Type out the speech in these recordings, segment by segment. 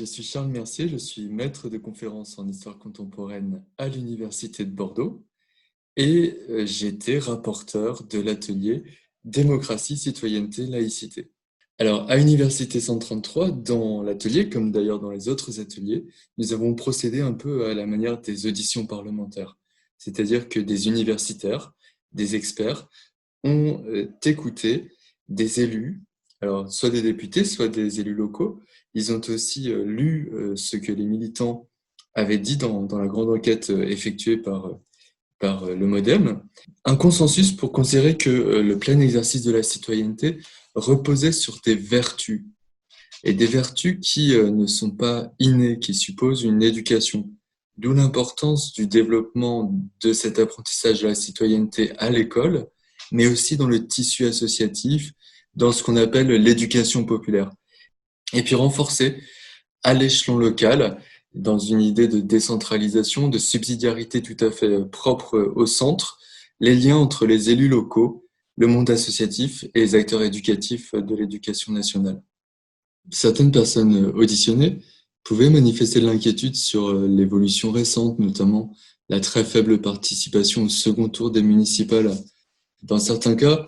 je suis Charles Mercier, je suis maître de conférences en histoire contemporaine à l'Université de Bordeaux et j'étais rapporteur de l'atelier Démocratie, citoyenneté, laïcité. Alors, à Université 133, dans l'atelier, comme d'ailleurs dans les autres ateliers, nous avons procédé un peu à la manière des auditions parlementaires. C'est-à-dire que des universitaires, des experts ont écouté des élus, alors soit des députés, soit des élus locaux. Ils ont aussi lu ce que les militants avaient dit dans la grande enquête effectuée par le MODEM. Un consensus pour considérer que le plein exercice de la citoyenneté reposait sur des vertus, et des vertus qui ne sont pas innées, qui supposent une éducation. D'où l'importance du développement de cet apprentissage de la citoyenneté à l'école, mais aussi dans le tissu associatif, dans ce qu'on appelle l'éducation populaire. Et puis renforcer à l'échelon local, dans une idée de décentralisation, de subsidiarité tout à fait propre au centre, les liens entre les élus locaux, le monde associatif et les acteurs éducatifs de l'éducation nationale. Certaines personnes auditionnées pouvaient manifester de l'inquiétude sur l'évolution récente, notamment la très faible participation au second tour des municipales. Dans certains cas,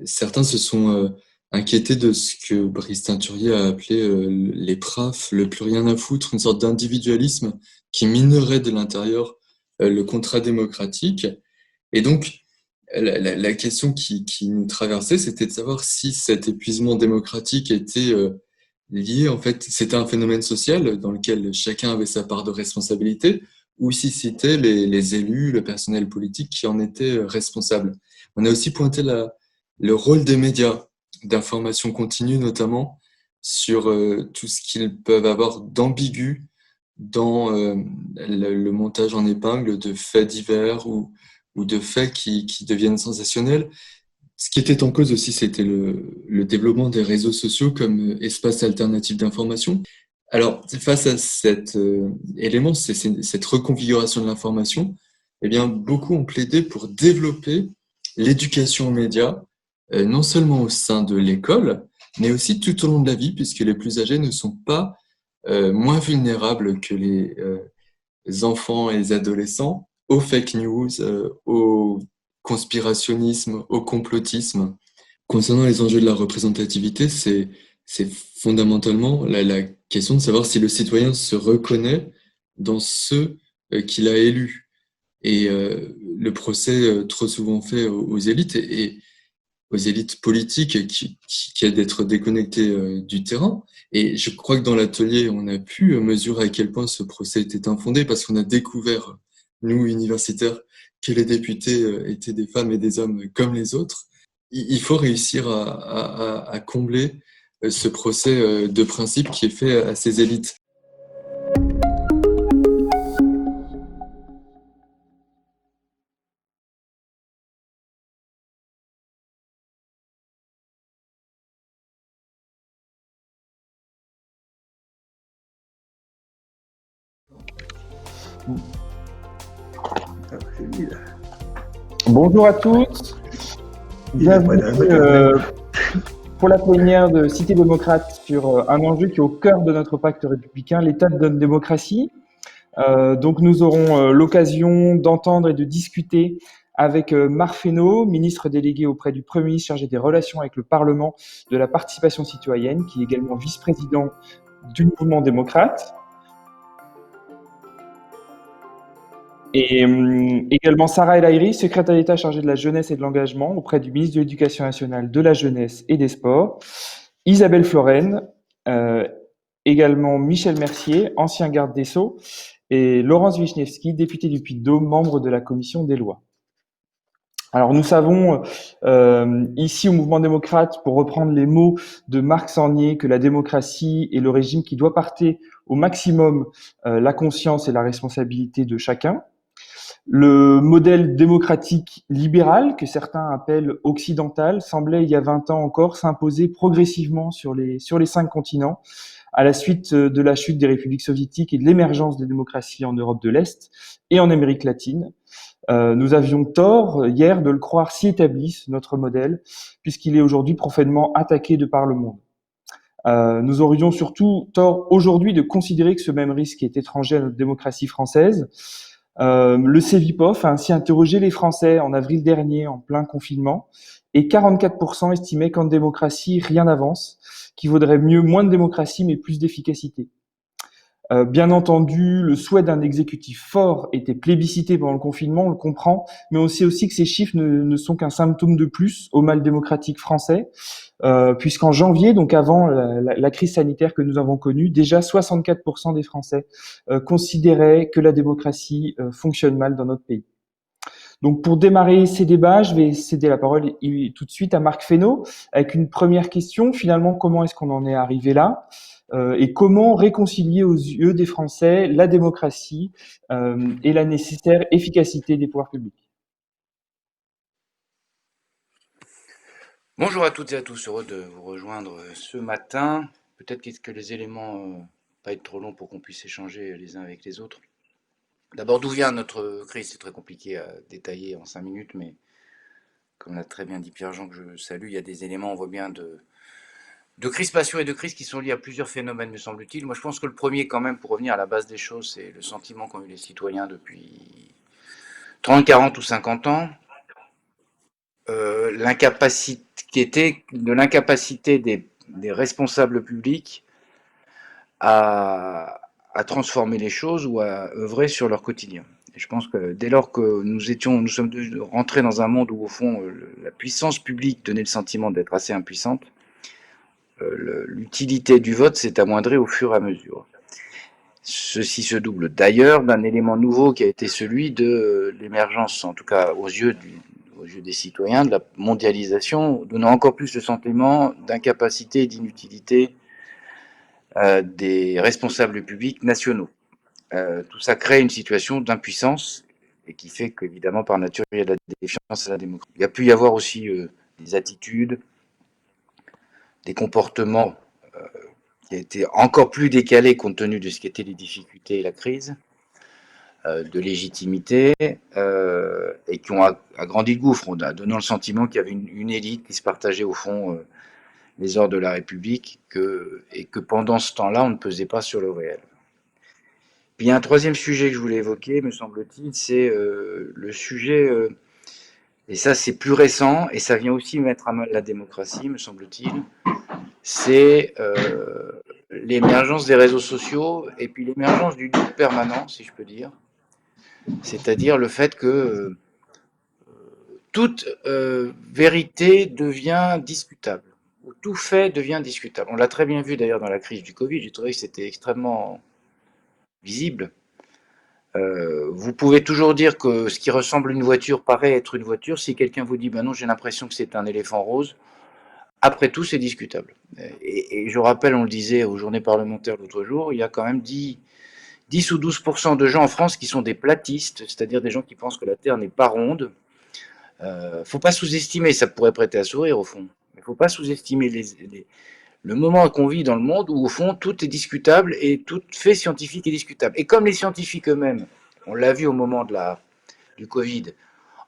certains se sont inquiétés de ce que Brice Teinturier a appelé les PRAF, le plus rien à foutre, une sorte d'individualisme qui minerait de l'intérieur le contrat démocratique. Et donc, la question qui nous traversait, c'était de savoir si cet épuisement démocratique était lié, en fait, c'était un phénomène social dans lequel chacun avait sa part de responsabilité, ou si c'était les élus, le personnel politique qui en étaient responsables. On a aussi pointé le rôle des médias, d'information continue notamment, sur tout ce qu'ils peuvent avoir d'ambigu dans le montage en épingle de faits divers ou de faits qui deviennent sensationnels. Ce qui était en cause aussi, c'était le développement des réseaux sociaux comme espace alternatif d'information. Alors, face à cet élément, cette reconfiguration de l'information, eh bien, beaucoup ont plaidé pour développer l'éducation aux médias, non seulement au sein de l'école, mais aussi tout au long de la vie, puisque les plus âgés ne sont pas moins vulnérables que les enfants et les adolescents aux fake news, au conspirationnisme, au complotisme. Concernant les enjeux de la représentativité, c'est fondamentalement la question de savoir si le citoyen se reconnaît dans ceux qu'il a élus. Et le procès trop souvent fait aux élites et aux élites politiques qui est d'être déconnectées du terrain. Et je crois que dans l'atelier, on a pu mesurer à quel point ce procès était infondé parce qu'on a découvert, nous, universitaires, que les députés étaient des femmes et des hommes comme les autres. Il faut réussir à combler ce procès de principe qui est fait à ces élites. Bonjour à tous, bienvenue pour la plénière de Cité démocrate sur un enjeu qui est au cœur de notre pacte républicain, l'état de notre démocratie. Donc nous aurons l'occasion d'entendre et de discuter avec Marc Fesneau, ministre délégué auprès du Premier ministre chargé des relations avec le Parlement, de la participation citoyenne, qui est également vice-président du mouvement démocrate. Et également Sarah El Haïry, secrétaire d'État chargée de la jeunesse et de l'engagement auprès du ministre de l'Éducation nationale, de la jeunesse et des sports. Isabelle Florennes, également Michel Mercier, ancien garde des Sceaux, et Laurence Wisniewski, députée du Puy-de-Dôme, membre de la commission des lois. Alors nous savons ici au Mouvement démocrate, pour reprendre les mots de Marc Sornier, que la démocratie est le régime qui doit porter au maximum la conscience et la responsabilité de chacun. Le modèle démocratique libéral, que certains appellent occidental, semblait il y a 20 ans encore s'imposer progressivement sur les 5 continents, à la suite de la chute des républiques soviétiques et de l'émergence des démocraties en Europe de l'Est et en Amérique latine. Nous avions tort hier de le croire si établi, notre modèle, puisqu'il est aujourd'hui profondément attaqué de par le monde. Nous aurions surtout tort aujourd'hui de considérer que ce même risque est étranger à notre démocratie française. Le Cevipof a ainsi interrogé les Français en avril dernier, en plein confinement, et 44% estimaient qu'en démocratie, rien n'avance, qu'il vaudrait mieux moins de démocratie mais plus d'efficacité. Bien entendu, le souhait d'un exécutif fort était plébiscité pendant le confinement, on le comprend, mais on sait aussi que ces chiffres ne sont qu'un symptôme de plus au mal démocratique français, puisqu'en janvier, donc avant la crise sanitaire que nous avons connue, déjà 64% des Français considéraient que la démocratie fonctionne mal dans notre pays. Donc pour démarrer ces débats, je vais céder la parole tout de suite à Marc Fesneau avec une première question. Finalement, comment est-ce qu'on en est arrivé là et comment réconcilier aux yeux des Français la démocratie et la nécessaire efficacité des pouvoirs publics? Bonjour à toutes et à tous, heureux de vous rejoindre ce matin. Peut-être que les éléments pas être trop longs pour qu'on puisse échanger les uns avec les autres. D'abord, d'où vient notre crise? C'est très compliqué à détailler en 5 minutes, mais comme l'a très bien dit Pierre-Jean, que je salue, il y a des éléments, on voit bien, de crispation et de crise qui sont liés à plusieurs phénomènes, me semble-t-il. Moi, je pense que le premier, quand même, pour revenir à la base des choses, c'est le sentiment qu'ont eu les citoyens depuis 30, 40 ou 50 ans. L'incapacité des responsables publics à transformer les choses ou à œuvrer sur leur quotidien. Et je pense que dès lors que nous sommes rentrés dans un monde où, au fond, la puissance publique donnait le sentiment d'être assez impuissante, l'utilité du vote s'est amoindrie au fur et à mesure. Ceci se double d'ailleurs d'un élément nouveau qui a été celui de l'émergence, en tout cas aux yeux des citoyens, de la mondialisation, donnant encore plus le sentiment d'incapacité et d'inutilité des responsables publics nationaux. Tout ça crée une situation d'impuissance et qui fait qu'évidemment, par nature, il y a de la défiance à la démocratie. Il y a pu y avoir aussi des attitudes, des comportements qui a été encore plus décalé compte tenu de ce qu'étaient les difficultés et la crise, de légitimité, et qui ont agrandi le gouffre, donnant le sentiment qu'il y avait une élite qui se partageait au fond les ordres de la République, et que pendant ce temps-là, on ne pesait pas sur le réel. Puis il y a un troisième sujet que je voulais évoquer, me semble-t-il, c'est le sujet, et ça c'est plus récent, et ça vient aussi mettre à mal la démocratie, me semble-t-il, c'est l'émergence des réseaux sociaux et puis l'émergence du doute permanent, si je peux dire. C'est-à-dire le fait que toute vérité devient discutable, ou tout fait devient discutable. On l'a très bien vu d'ailleurs dans la crise du Covid, j'ai trouvé que c'était extrêmement visible. Vous pouvez toujours dire que ce qui ressemble à une voiture paraît être une voiture. Si quelqu'un vous dit, ben non, j'ai l'impression que c'est un éléphant rose, après tout, c'est discutable. Et je rappelle, on le disait aux journées parlementaires l'autre jour, il y a quand même 10 ou 12% de gens en France qui sont des platistes, c'est-à-dire des gens qui pensent que la Terre n'est pas ronde. Faut pas sous-estimer, ça pourrait prêter à sourire au fond, mais faut pas sous-estimer le moment qu'on vit dans le monde où au fond tout est discutable et tout fait scientifique est discutable. Et comme les scientifiques eux-mêmes, on l'a vu au moment du Covid,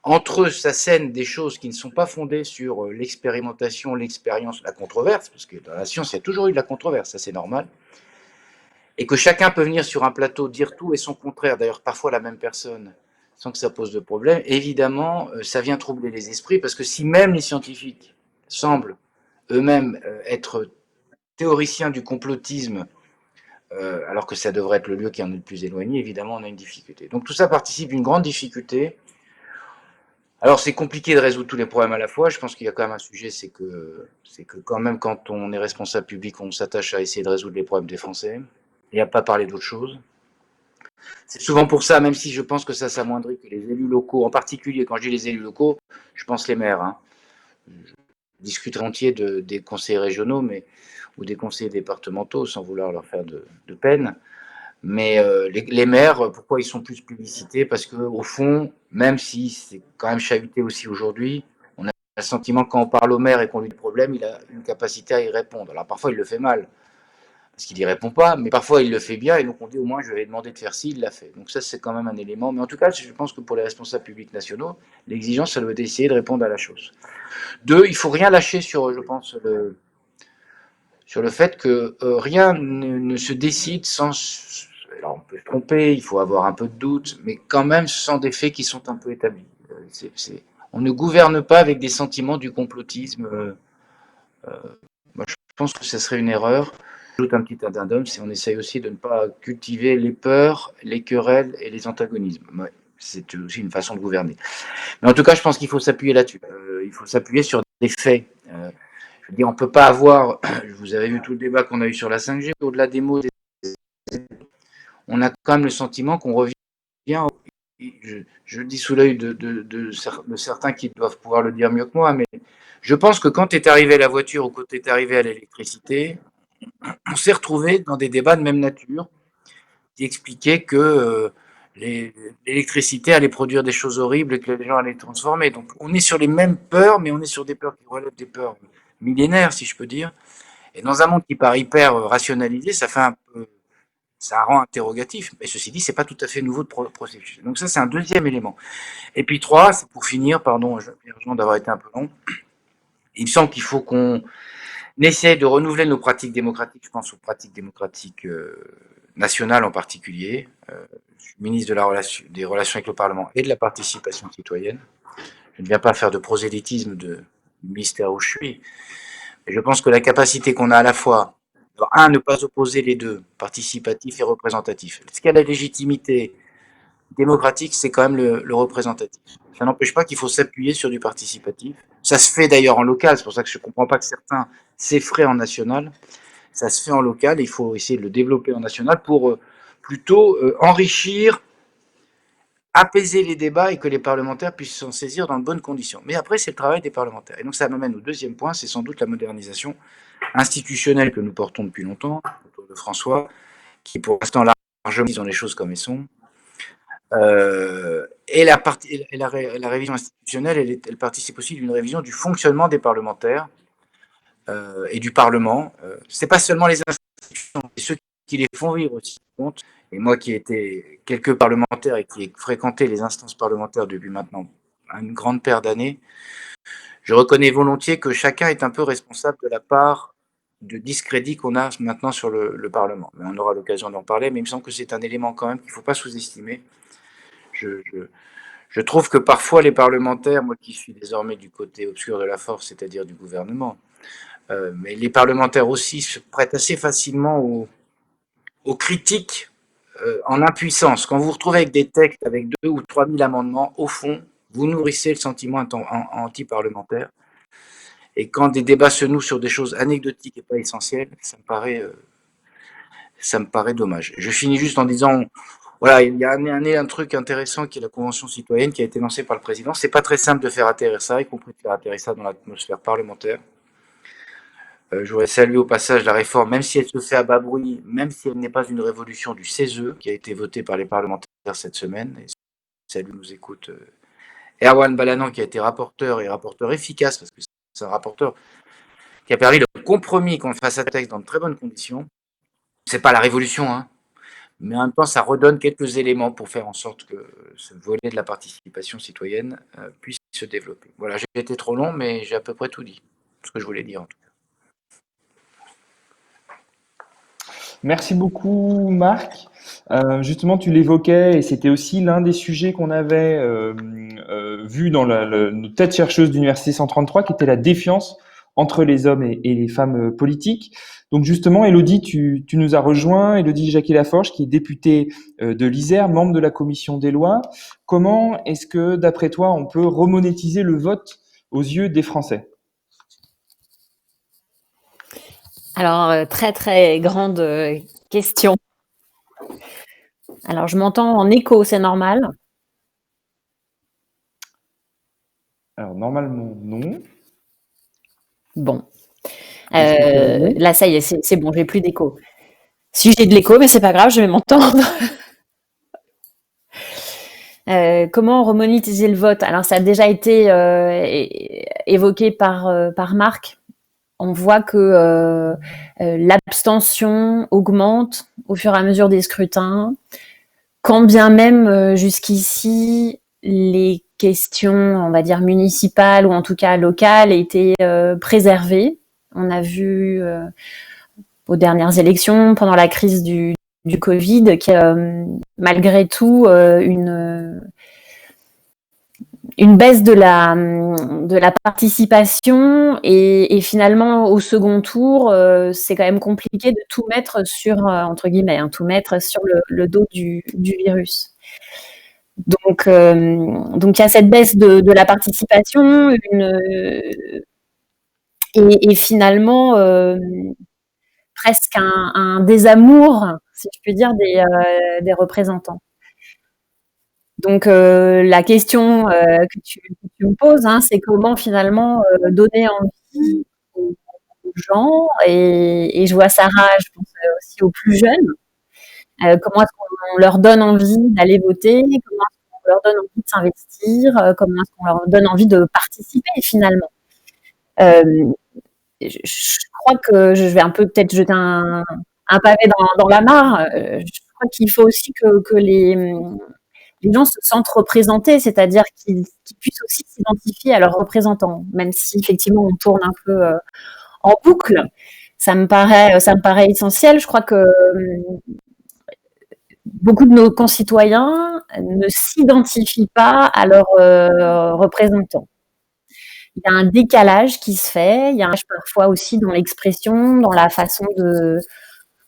entre eux s'assènent des choses qui ne sont pas fondées sur l'expérimentation, l'expérience, la controverse, parce que dans la science il y a toujours eu de la controverse, ça c'est normal, et que chacun peut venir sur un plateau dire tout et son contraire, d'ailleurs parfois la même personne, sans que ça pose de problème, évidemment ça vient troubler les esprits, parce que si même les scientifiques semblent eux-mêmes être théoriciens du complotisme, alors que ça devrait être le lieu qui en est le plus éloigné, évidemment on a une difficulté. Donc tout ça participe d'une grande difficulté. Alors c'est compliqué de résoudre tous les problèmes à la fois, je pense qu'il y a quand même un sujet, c'est que quand même quand on est responsable public, on s'attache à essayer de résoudre les problèmes des Français, et à pas parler d'autre chose. C'est souvent pour ça, même si je pense que ça s'amoindrit, que les élus locaux, en particulier quand je dis les élus locaux, je pense les maires, hein. Je discute volontiers des conseillers régionaux ou des conseillers départementaux, sans vouloir leur faire de peine. Mais les maires, pourquoi ils sont plus publicités? Parce qu'au fond, même si c'est quand même chahuté aussi aujourd'hui, on a le sentiment que quand on parle au maire et qu'on lui dit le problème, il a une capacité à y répondre. Alors parfois il le fait mal, parce qu'il n'y répond pas, mais parfois il le fait bien, et donc on dit au moins je vais demander de faire ci, il l'a fait. Donc ça c'est quand même un élément, mais en tout cas je pense que pour les responsables publics nationaux, l'exigence ça doit être d'essayer de répondre à la chose. Deux, il ne faut rien lâcher sur, je pense, sur le fait que rien ne se décide sans... Alors on peut se tromper, il faut avoir un peu de doute, mais quand même sans des faits qui sont un peu établis. On ne gouverne pas avec des sentiments du complotisme. Moi, je pense que ce serait une erreur. J'ajoute un petit addendum, c'est on essaye aussi de ne pas cultiver les peurs, les querelles et les antagonismes. Ouais, c'est aussi une façon de gouverner. Mais en tout cas, je pense qu'il faut s'appuyer là-dessus. Il faut s'appuyer sur des faits. Je veux dire, on ne peut pas avoir, vous avez vu tout le débat qu'on a eu sur la 5G, au-delà des mots, on a quand même le sentiment qu'on revient, je dis sous l'œil de certains qui doivent pouvoir le dire mieux que moi, mais je pense que quand est arrivée la voiture ou quand est arrivé à l'électricité, on s'est retrouvé dans des débats de même nature qui expliquaient que l'électricité allait produire des choses horribles et que les gens allaient transformer. Donc on est sur les mêmes peurs, mais on est sur des peurs qui relèvent des peurs millénaires, si je peux dire. Et dans un monde qui paraît hyper rationalisé, ça rend interrogatif. Mais ceci dit, c'est pas tout à fait nouveau de processus. Donc ça, c'est un deuxième élément. Et puis 3, c'est pour finir, pardon, Jean, d'avoir été un peu long. Il me semble qu'il faut qu'on essaie de renouveler nos pratiques démocratiques. Je pense aux pratiques démocratiques nationales en particulier. Je suis ministre des relations avec le Parlement et de la participation citoyenne. Je ne viens pas faire de prosélytisme du ministère où je suis. Mais je pense que la capacité qu'on a à la fois, ne pas opposer les deux, participatif et représentatif. Ce qui a la légitimité démocratique, c'est quand même le représentatif. Ça n'empêche pas qu'il faut s'appuyer sur du participatif. Ça se fait d'ailleurs en local, c'est pour ça que je ne comprends pas que certains s'effraient en national. Ça se fait en local et il faut essayer de le développer en national pour plutôt enrichir, apaiser les débats et que les parlementaires puissent s'en saisir dans de bonnes conditions. Mais après, c'est le travail des parlementaires. Et donc ça m'amène au deuxième point, c'est sans doute la modernisation institutionnelle que nous portons depuis longtemps, autour de François, qui pour l'instant largement disons les choses comme elles sont. Et la révision institutionnelle, elle participe aussi d'une révision du fonctionnement des parlementaires et du Parlement. C'est pas seulement les institutions, c'est ceux qui les font vivre aussi compte. Et moi qui ai été quelques parlementaires et qui ai fréquenté les instances parlementaires depuis maintenant une grande paire d'années, je reconnais volontiers que chacun est un peu responsable de la part de discrédit qu'on a maintenant sur le Parlement. Mais on aura l'occasion d'en parler, mais il me semble que c'est un élément quand même qu'il ne faut pas sous-estimer. Je trouve que parfois les parlementaires, moi qui suis désormais du côté obscur de la force, c'est-à-dire du gouvernement, mais les parlementaires aussi se prêtent assez facilement aux critiques en impuissance. Quand vous vous retrouvez avec des textes avec 2 ou 3 000 amendements, au fond, vous nourrissez le sentiment anti-parlementaire. Et quand des débats se nouent sur des choses anecdotiques et pas essentielles, ça me paraît dommage. Je finis juste en disant, voilà, il y a un truc intéressant qui est la Convention citoyenne qui a été lancée par le président. C'est pas très simple de faire atterrir ça, y compris de faire atterrir ça dans l'atmosphère parlementaire. Je voudrais saluer au passage la réforme, même si elle se fait à bas bruit, même si elle n'est pas une révolution du CESE, qui a été votée par les parlementaires cette semaine. Et salut, nous écoute Erwan Balanan, qui a été rapporteur et rapporteur efficace, parce que c'est un rapporteur qui a permis le compromis qu'on fasse un texte dans de très bonnes conditions. C'est pas la révolution, hein, mais en même temps, ça redonne quelques éléments pour faire en sorte que ce volet de la participation citoyenne puisse se développer. Voilà, j'ai été trop long, mais j'ai à peu près tout dit, ce que je voulais dire en tout cas. Merci beaucoup, Marc. Justement, tu l'évoquais, et c'était aussi l'un des sujets qu'on avait vu dans notre tête chercheuse d'Université 133, qui était la défiance entre les hommes et les femmes politiques. Donc justement, Élodie, tu nous as rejoint, Élodie Jacquier-Laforge, qui est députée de l'Isère, membre de la commission des lois. Comment est-ce que, d'après toi, on peut remonétiser le vote aux yeux des Français ? Alors, très, très grande question. Alors, je m'entends en écho, c'est normal? Alors, normalement, non. Bon. Là, ça y est, c'est bon, j'ai plus d'écho. Si j'ai de l'écho, mais c'est pas grave, je vais m'entendre. Comment remonétiser le vote? Alors, ça a déjà été évoqué par Marc. On voit que l'abstention augmente au fur et à mesure des scrutins, quand bien même jusqu'ici les questions, on va dire municipales ou en tout cas locales, étaient préservées. On a vu aux dernières élections, pendant la crise du Covid, qui malgré tout une baisse de la participation et finalement au second tour, c'est quand même compliqué de tout mettre sur entre guillemets, tout mettre sur le dos du virus. Donc il y a cette baisse de la participation, et finalement presque un désamour, si je puis dire, des représentants. Donc la question que tu me poses, c'est comment finalement donner envie aux gens, et je vois Sarah, je pense aussi aux plus jeunes. Comment est-ce qu'on leur donne envie d'aller voter? Comment est-ce qu'on leur donne envie de s'investir? Comment est-ce qu'on leur donne envie de participer finalement? Je crois que je vais un peu peut-être jeter un pavé dans la mare. Je crois qu'il faut aussi que les gens se sentent représentés, c'est-à-dire qu'ils puissent aussi s'identifier à leurs représentants, même si effectivement on tourne un peu en boucle. Ça me paraît essentiel. Je crois que beaucoup de nos concitoyens ne s'identifient pas à leurs représentants. Il y a un décalage qui se fait, il y a un décalage parfois aussi dans l'expression, dans la façon de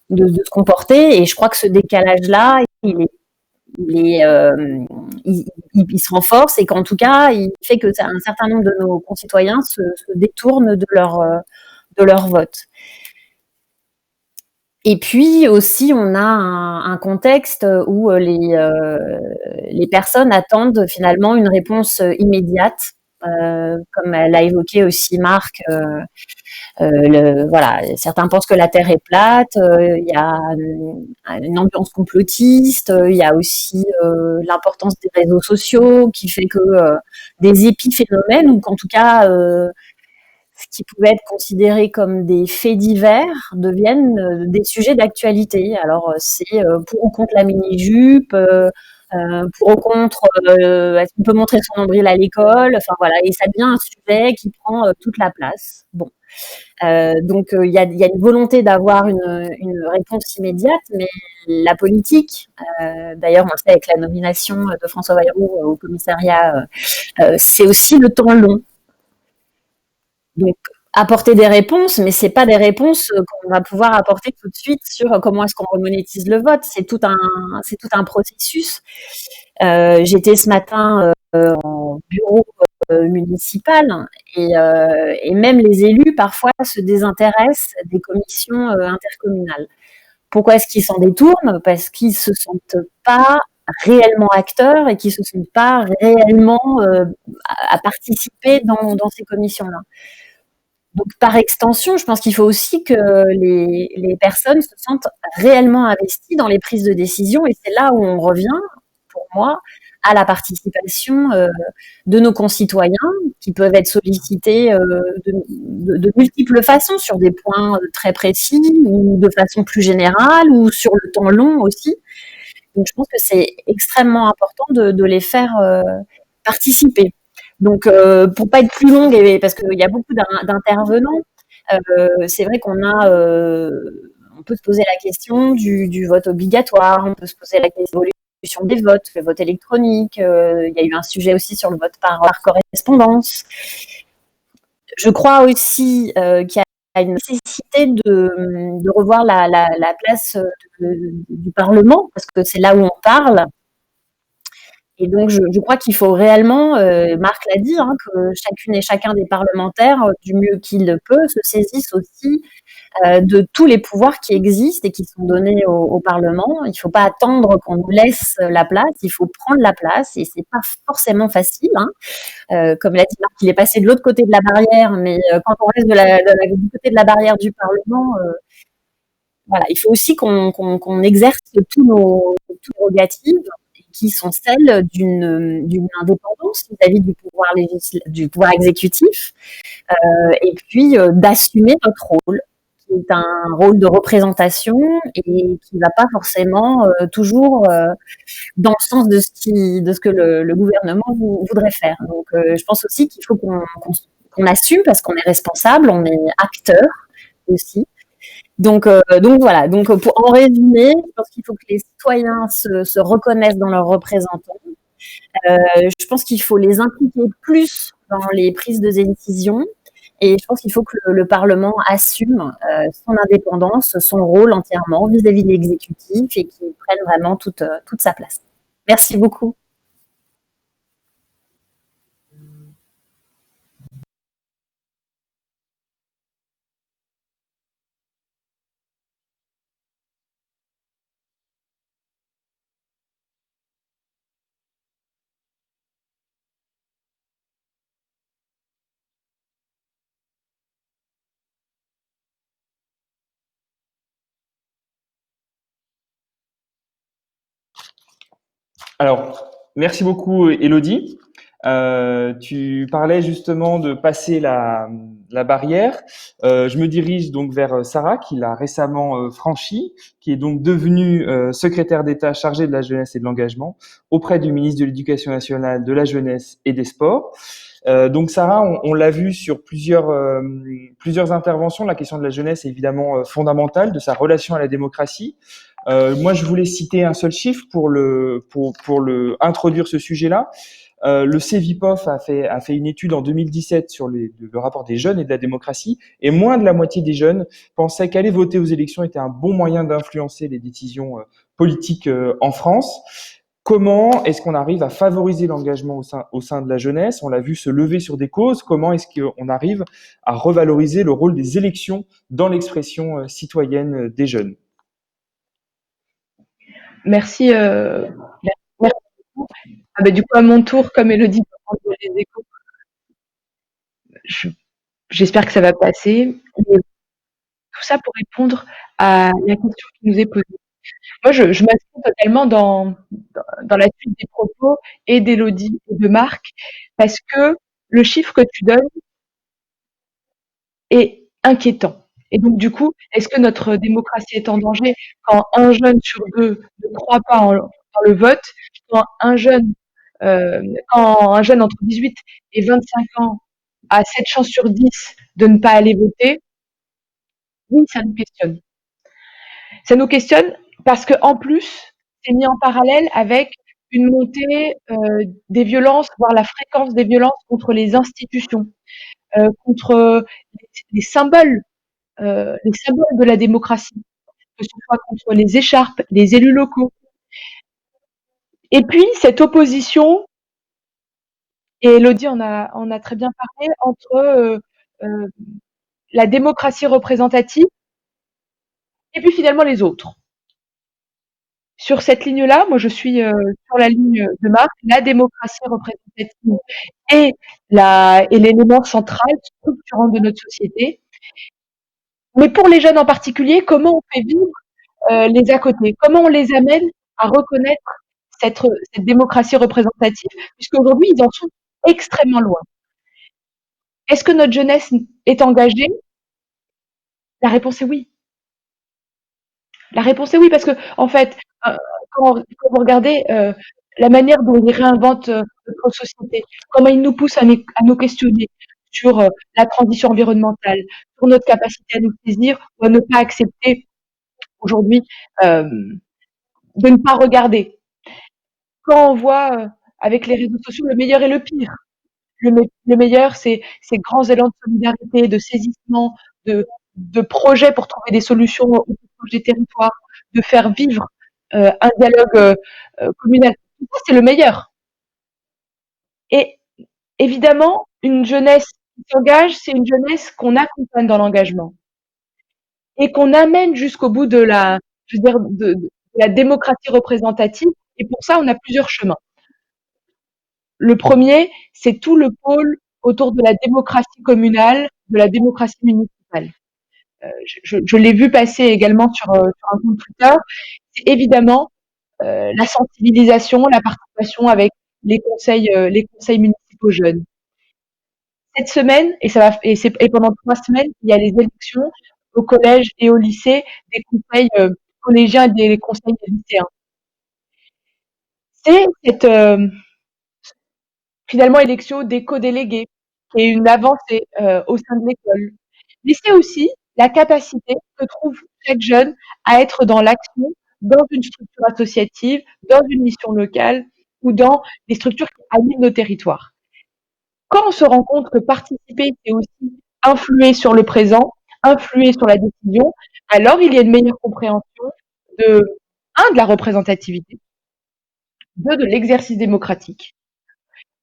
se comporter, et je crois que ce décalage-là, il se renforce, et qu'en tout cas, il fait que un certain nombre de nos concitoyens se détournent de leur vote. Et puis aussi, on a un contexte où les personnes attendent finalement une réponse immédiate, comme l'a évoqué aussi Marc. Voilà, certains pensent que la Terre est plate. Il y a une ambiance complotiste. Il y a aussi l'importance des réseaux sociaux, qui fait que des épiphénomènes, ou qu'en tout cas ce qui pouvait être considéré comme des faits divers deviennent des sujets d'actualité. Alors c'est pour ou contre la mini-jupe, pour ou contre est-ce qu'on peut montrer son nombril à l'école, enfin voilà, et ça devient un sujet qui prend toute la place. Bon. Donc il y a une volonté d'avoir une réponse immédiate, mais la politique, d'ailleurs on le sait avec la nomination de François Bayrou au commissariat, c'est aussi le temps long. Donc apporter des réponses, mais c'est pas des réponses qu'on va pouvoir apporter tout de suite sur comment est-ce qu'on remonétise le vote. C'est tout un processus. J'étais ce matin en bureau municipal, et même les élus parfois se désintéressent des commissions intercommunales. Pourquoi est-ce qu'ils s'en détournent? Parce qu'ils se sentent pas réellement acteurs et qu'ils se sentent pas réellement à participer dans ces commissions-là. Donc, par extension, je pense qu'il faut aussi que les personnes se sentent réellement investies dans les prises de décision, et c'est là où on revient, pour moi, à la participation de nos concitoyens, qui peuvent être sollicités de multiples façons, sur des points très précis, ou de façon plus générale, ou sur le temps long aussi. Donc, je pense que c'est extrêmement important de les faire participer. Donc, pour pas être plus longue, et parce qu'il y a beaucoup d'intervenants, c'est vrai qu'on on peut se poser la question du vote obligatoire, on peut se poser la question de l'évolution des votes, le vote électronique. Il y a eu un sujet aussi sur le vote par correspondance. Je crois aussi qu'il y a une nécessité de revoir la place du Parlement, parce que c'est là où on parle. Et donc, je crois qu'il faut réellement, Marc l'a dit, que chacune et chacun des parlementaires, du mieux qu'il le peut, se saisissent aussi de tous les pouvoirs qui existent et qui sont donnés au Parlement. Il ne faut pas attendre qu'on nous laisse la place, il faut prendre la place, et c'est pas forcément facile. Comme l'a dit Marc, il est passé de l'autre côté de la barrière, mais quand on reste du côté de la barrière du Parlement, voilà, il faut aussi qu'on exerce tous nos prérogatives, qui sont celles d'une indépendance vis-à-vis du pouvoir exécutif, et puis d'assumer notre rôle, qui est un rôle de représentation, et qui ne va pas forcément toujours dans le sens de ce que le gouvernement voudrait faire. Donc je pense aussi qu'il faut qu'on assume, parce qu'on est responsable, on est acteur aussi, Donc voilà. Donc en résumé, je pense qu'il faut que les citoyens se reconnaissent dans leurs représentants. Je pense qu'il faut les impliquer plus dans les prises de décision. Et je pense qu'il faut que le Parlement assume son indépendance, son rôle entièrement vis-à-vis de l'exécutif et qu'il prenne vraiment toute sa place. Merci beaucoup. Alors, merci beaucoup, Élodie. Tu parlais justement de passer la barrière. Je me dirige donc vers Sarah, qui l'a récemment franchie, qui est donc devenue secrétaire d'État chargée de la jeunesse et de l'engagement auprès du ministre de l'Éducation nationale, de la jeunesse et des sports. Donc Sarah, on l'a vu sur plusieurs interventions, la question de la jeunesse est évidemment fondamentale, de sa relation à la démocratie. Moi, je voulais citer un seul chiffre pour introduire ce sujet-là. Le CEVIPOF a fait une étude en 2017 sur le rapport des jeunes et de la démocratie, et moins de la moitié des jeunes pensaient qu'aller voter aux élections était un bon moyen d'influencer les décisions politiques en France. Comment est-ce qu'on arrive à favoriser l'engagement au sein de la jeunesse? On l'a vu se lever sur des causes. Comment est-ce qu'on arrive à revaloriser le rôle des élections dans l'expression citoyenne des jeunes? Merci. Merci beaucoup. Du coup, à mon tour, comme Élodie peut prendre les échos, j'espère que ça va passer. Et tout ça pour répondre à la question qui nous est posée. Moi, je m'inscris totalement dans la suite des propos et d'Élodie et de Marc, parce que le chiffre que tu donnes est inquiétant. Et donc, du coup, est-ce que notre démocratie est en danger quand un jeune sur deux ne croit pas dans le vote, quand un jeune entre 18 et 25 ans a 7 chances sur 10 de ne pas aller voter? Oui, ça nous questionne. Ça nous questionne parce qu'en plus, c'est mis en parallèle avec une montée des violences, voire la fréquence des violences contre les institutions, contre les symboles de la démocratie, que ce soit contre les écharpes, les élus locaux. Et puis, cette opposition, et Élodie en a très bien parlé, entre la démocratie représentative et puis finalement les autres. Sur cette ligne-là, moi je suis sur la ligne de Marc, la démocratie représentative est l'élément central, structurant de notre société. Mais pour les jeunes en particulier, comment on fait vivre les à côté? Comment on les amène à reconnaître cette démocratie représentative, puisqu'aujourd'hui, ils en sont extrêmement loin. Est-ce que notre jeunesse est engagée? La réponse est oui. La réponse est oui, parce que en fait, quand vous regardez la manière dont ils réinventent notre société, comment ils nous poussent à nous questionner sur la transition environnementale, sur notre capacité à nous saisir ou à ne pas accepter aujourd'hui de ne pas regarder. Quand on voit avec les réseaux sociaux le meilleur et le pire, le meilleur, c'est ces grands élans de solidarité, de saisissement, de projets pour trouver des solutions aux des territoires, de faire vivre un dialogue communal. Tout ça, c'est le meilleur. Et évidemment, une jeunesse qui s'engage, c'est une jeunesse qu'on accompagne dans l'engagement et qu'on amène jusqu'au bout de la démocratie représentative. Et pour ça, on a plusieurs chemins. Le premier, c'est tout le pôle autour de la démocratie communale, de la démocratie municipale. Je l'ai vu passer également sur un compte Twitter. C'est évidemment la sensibilisation, la participation avec les conseils municipaux jeunes. Cette semaine, et pendant 3 semaines, il y a les élections au collège et au lycée des conseils collégiens et des conseils des lycéens. C'est cette finalement élection d'éco-délégués qui est une avancée au sein de l'école. Mais c'est aussi la capacité que trouve chaque jeune à être dans l'action, dans une structure associative, dans une mission locale ou dans des structures qui animent nos territoires. Quand on se rend compte que participer, c'est aussi influer sur le présent, influer sur la décision, alors il y a une meilleure compréhension de, de la représentativité, de l'exercice démocratique,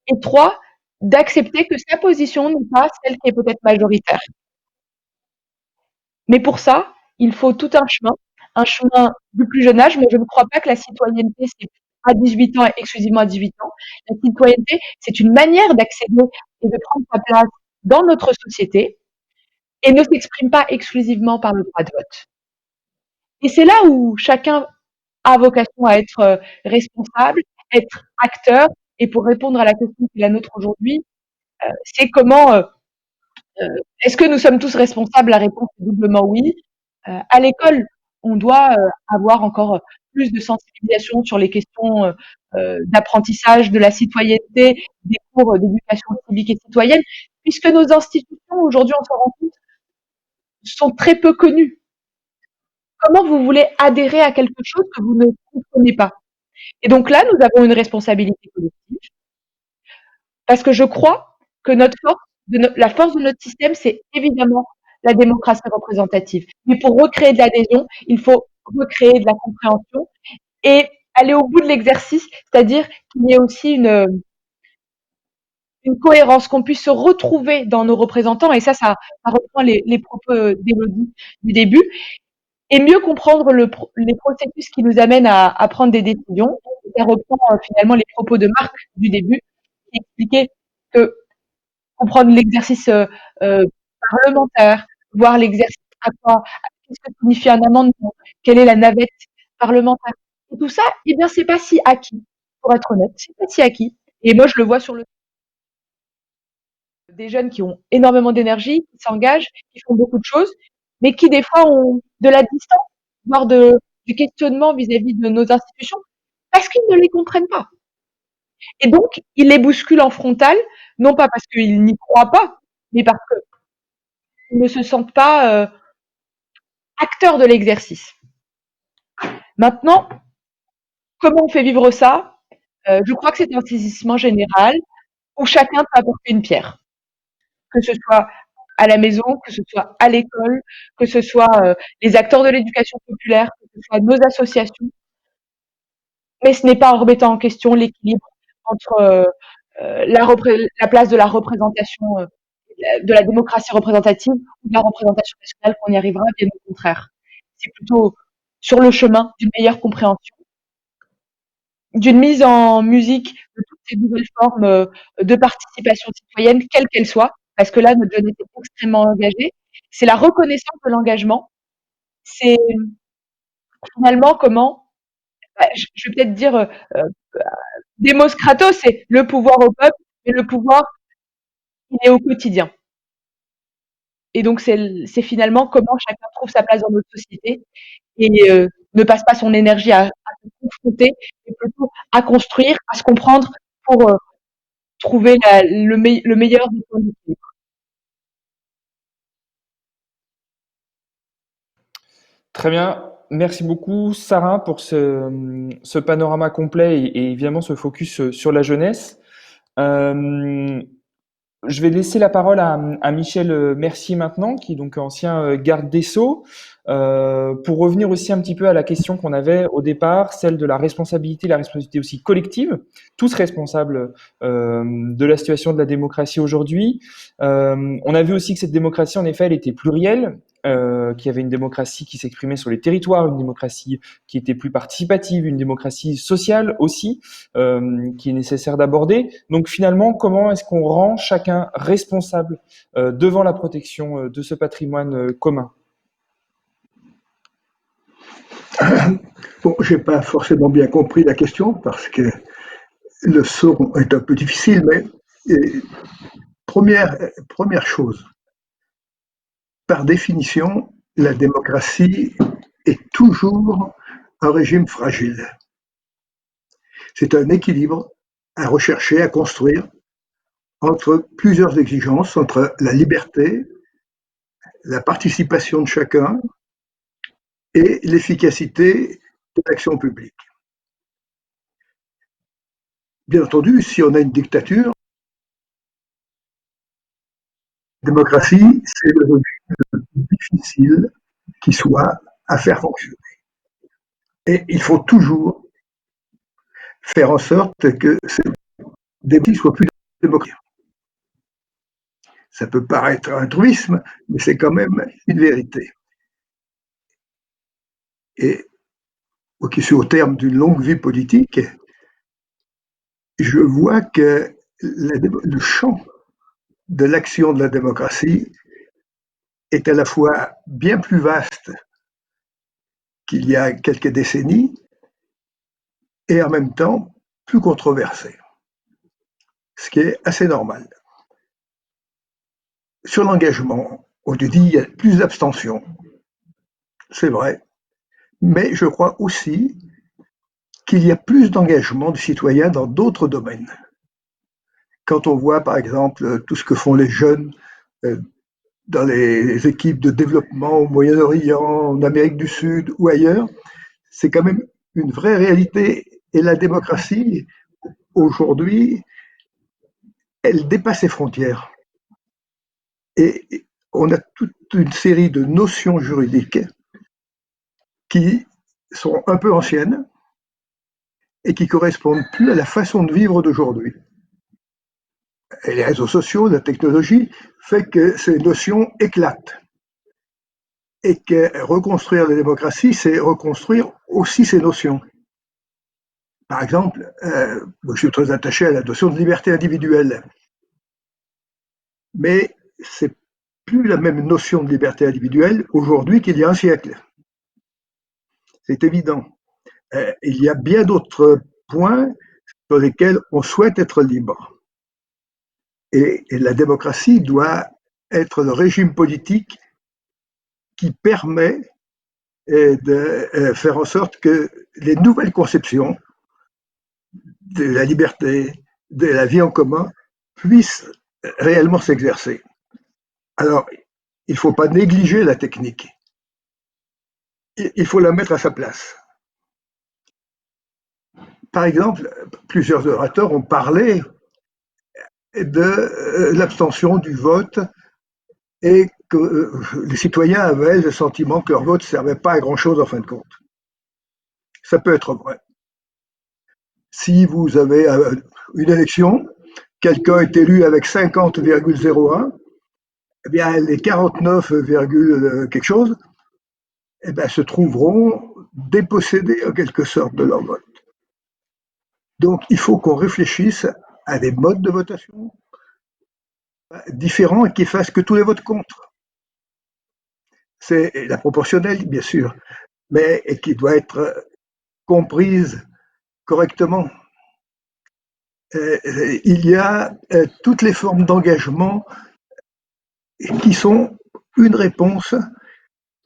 et trois, d'accepter que sa position n'est pas celle qui est peut-être majoritaire. Mais pour ça, il faut tout un chemin du plus jeune âge, mais je ne crois pas que la citoyenneté, c'est à 18 ans et exclusivement à 18 ans. La citoyenneté, c'est une manière d'accéder et de prendre sa place dans notre société et ne s'exprime pas exclusivement par le droit de vote. Et c'est là où chacun a vocation à être responsable, être acteur. Et pour répondre à la question qui est la nôtre aujourd'hui, c'est comment est-ce que nous sommes tous responsables? La réponse est doublement oui. À l'école, on doit avoir encore plus de sensibilisation sur les questions d'apprentissage de la citoyenneté, des cours d'éducation civique et citoyenne, puisque nos institutions, aujourd'hui, on s'en rend compte, sont très peu connues. Comment vous voulez adhérer à quelque chose que vous ne comprenez pas? Et donc là, nous avons une responsabilité collective, parce que je crois que la force de notre système, c'est évidemment la démocratie représentative. Mais pour recréer de l'adhésion, il faut recréer de la compréhension et aller au bout de l'exercice, c'est-à-dire qu'il y ait aussi une cohérence, qu'on puisse se retrouver dans nos représentants. Et ça reprend les propos d'Élodie du début. Et mieux comprendre les processus qui nous amènent à prendre des décisions. Ça reprend finalement les propos de Marc du début, qui expliquait que comprendre l'exercice parlementaire, voir l'exercice qu'est-ce que signifie un amendement, quelle est la navette parlementaire. Et tout ça, eh bien, c'est pas si acquis, pour être honnête, c'est pas si acquis. Et moi, je le vois sur des jeunes qui ont énormément d'énergie, qui s'engagent, qui font beaucoup de choses, mais qui des fois ont de la distance, voire du questionnement vis-à-vis de nos institutions, parce qu'ils ne les comprennent pas. Et donc, ils les bousculent en frontal, non pas parce qu'ils n'y croient pas, mais parce qu'ils ne se sentent pas acteurs de l'exercice. Maintenant, comment on fait vivre ça? Je crois que c'est un saisissement général où chacun peut apporter une pierre, que ce soit à la maison, que ce soit à l'école, que ce soit les acteurs de l'éducation populaire, que ce soit nos associations. Mais ce n'est pas en remettant en question l'équilibre entre la place de la représentation, de la démocratie représentative ou de la représentation nationale qu'on y arrivera, bien au contraire. C'est plutôt sur le chemin d'une meilleure compréhension, d'une mise en musique de toutes ces nouvelles formes de participation citoyenne, quelle qu'elle soit, parce que là, notre jeunesse est extrêmement engagée. C'est la reconnaissance de l'engagement. C'est finalement comment, je vais peut-être dire, Demos Kratos, c'est le pouvoir au peuple, mais le pouvoir, il est au quotidien. Et donc, c'est finalement comment chacun trouve sa place dans notre société et ne passe pas son énergie à se confronter, mais plutôt à construire, à se comprendre pour trouver le meilleur des points d'équilibre. Très bien. Merci beaucoup, Sarah, pour ce panorama complet et évidemment ce focus sur la jeunesse. Je vais laisser la parole à Michel Mercier maintenant, qui est donc ancien garde des Sceaux, pour revenir aussi un petit peu à la question qu'on avait au départ, celle de la responsabilité aussi collective, tous responsables de la situation de la démocratie aujourd'hui. On a vu aussi que cette démocratie, en effet, elle était plurielle, qu'il y avait une démocratie qui s'exprimait sur les territoires, une démocratie qui était plus participative, une démocratie sociale aussi, qui est nécessaire d'aborder. Donc finalement, comment est-ce qu'on rend chacun responsable devant la protection de ce patrimoine commun? Bon, j'ai pas forcément bien compris la question parce que le son est un peu difficile, mais première chose, par définition, la démocratie est toujours un régime fragile. C'est un équilibre à rechercher, à construire entre plusieurs exigences, entre la liberté, la participation de chacun et l'efficacité de l'action publique. Bien entendu, si on a une dictature, la démocratie, c'est le régime le plus difficile qui soit à faire fonctionner. Et il faut toujours faire en sorte que ces démocraties soient plus démocratiques. Ça peut paraître un truisme, mais c'est quand même une vérité. Et au terme d'une longue vie politique, je vois que le champ de l'action de la démocratie est à la fois bien plus vaste qu'il y a quelques décennies et en même temps plus controversé, ce qui est assez normal. Sur l'engagement, on te dit il y a plus d'abstention, c'est vrai, mais je crois aussi qu'il y a plus d'engagement des citoyens dans d'autres domaines. Quand on voit par exemple tout ce que font les jeunes dans les équipes de développement au Moyen-Orient, en Amérique du Sud ou ailleurs, c'est quand même une vraie réalité. Et la démocratie, aujourd'hui, elle dépasse les frontières. Et on a toute une série de notions juridiques qui sont un peu anciennes et qui correspondent plus à la façon de vivre d'aujourd'hui. Et les réseaux sociaux, la technologie, fait que ces notions éclatent. Et que reconstruire la démocratie, c'est reconstruire aussi ces notions. Par exemple, je suis très attaché à la notion de liberté individuelle. Mais c'est plus la même notion de liberté individuelle aujourd'hui qu'il y a un siècle. C'est évident. Il y a bien d'autres points sur lesquels on souhaite être libre. Et la démocratie doit être le régime politique qui permet de faire en sorte que les nouvelles conceptions de la liberté, de la vie en commun, puissent réellement s'exercer. Alors, il ne faut pas négliger la technique. Il faut la mettre à sa place. Par exemple, plusieurs orateurs ont parlé de l'abstention du vote et que les citoyens avaient le sentiment que leur vote ne servait pas à grand-chose en fin de compte. Ça peut être vrai. Si vous avez une élection, quelqu'un est élu avec 50,01, eh bien les 49, quelque chose eh bien, se trouveront dépossédés en quelque sorte de leur vote. Donc il faut qu'on réfléchisse à des modes de votation différents et qui fassent que tous les votes comptent. C'est la proportionnelle, bien sûr, mais qui doit être comprise correctement. Il y a toutes les formes d'engagement qui sont une réponse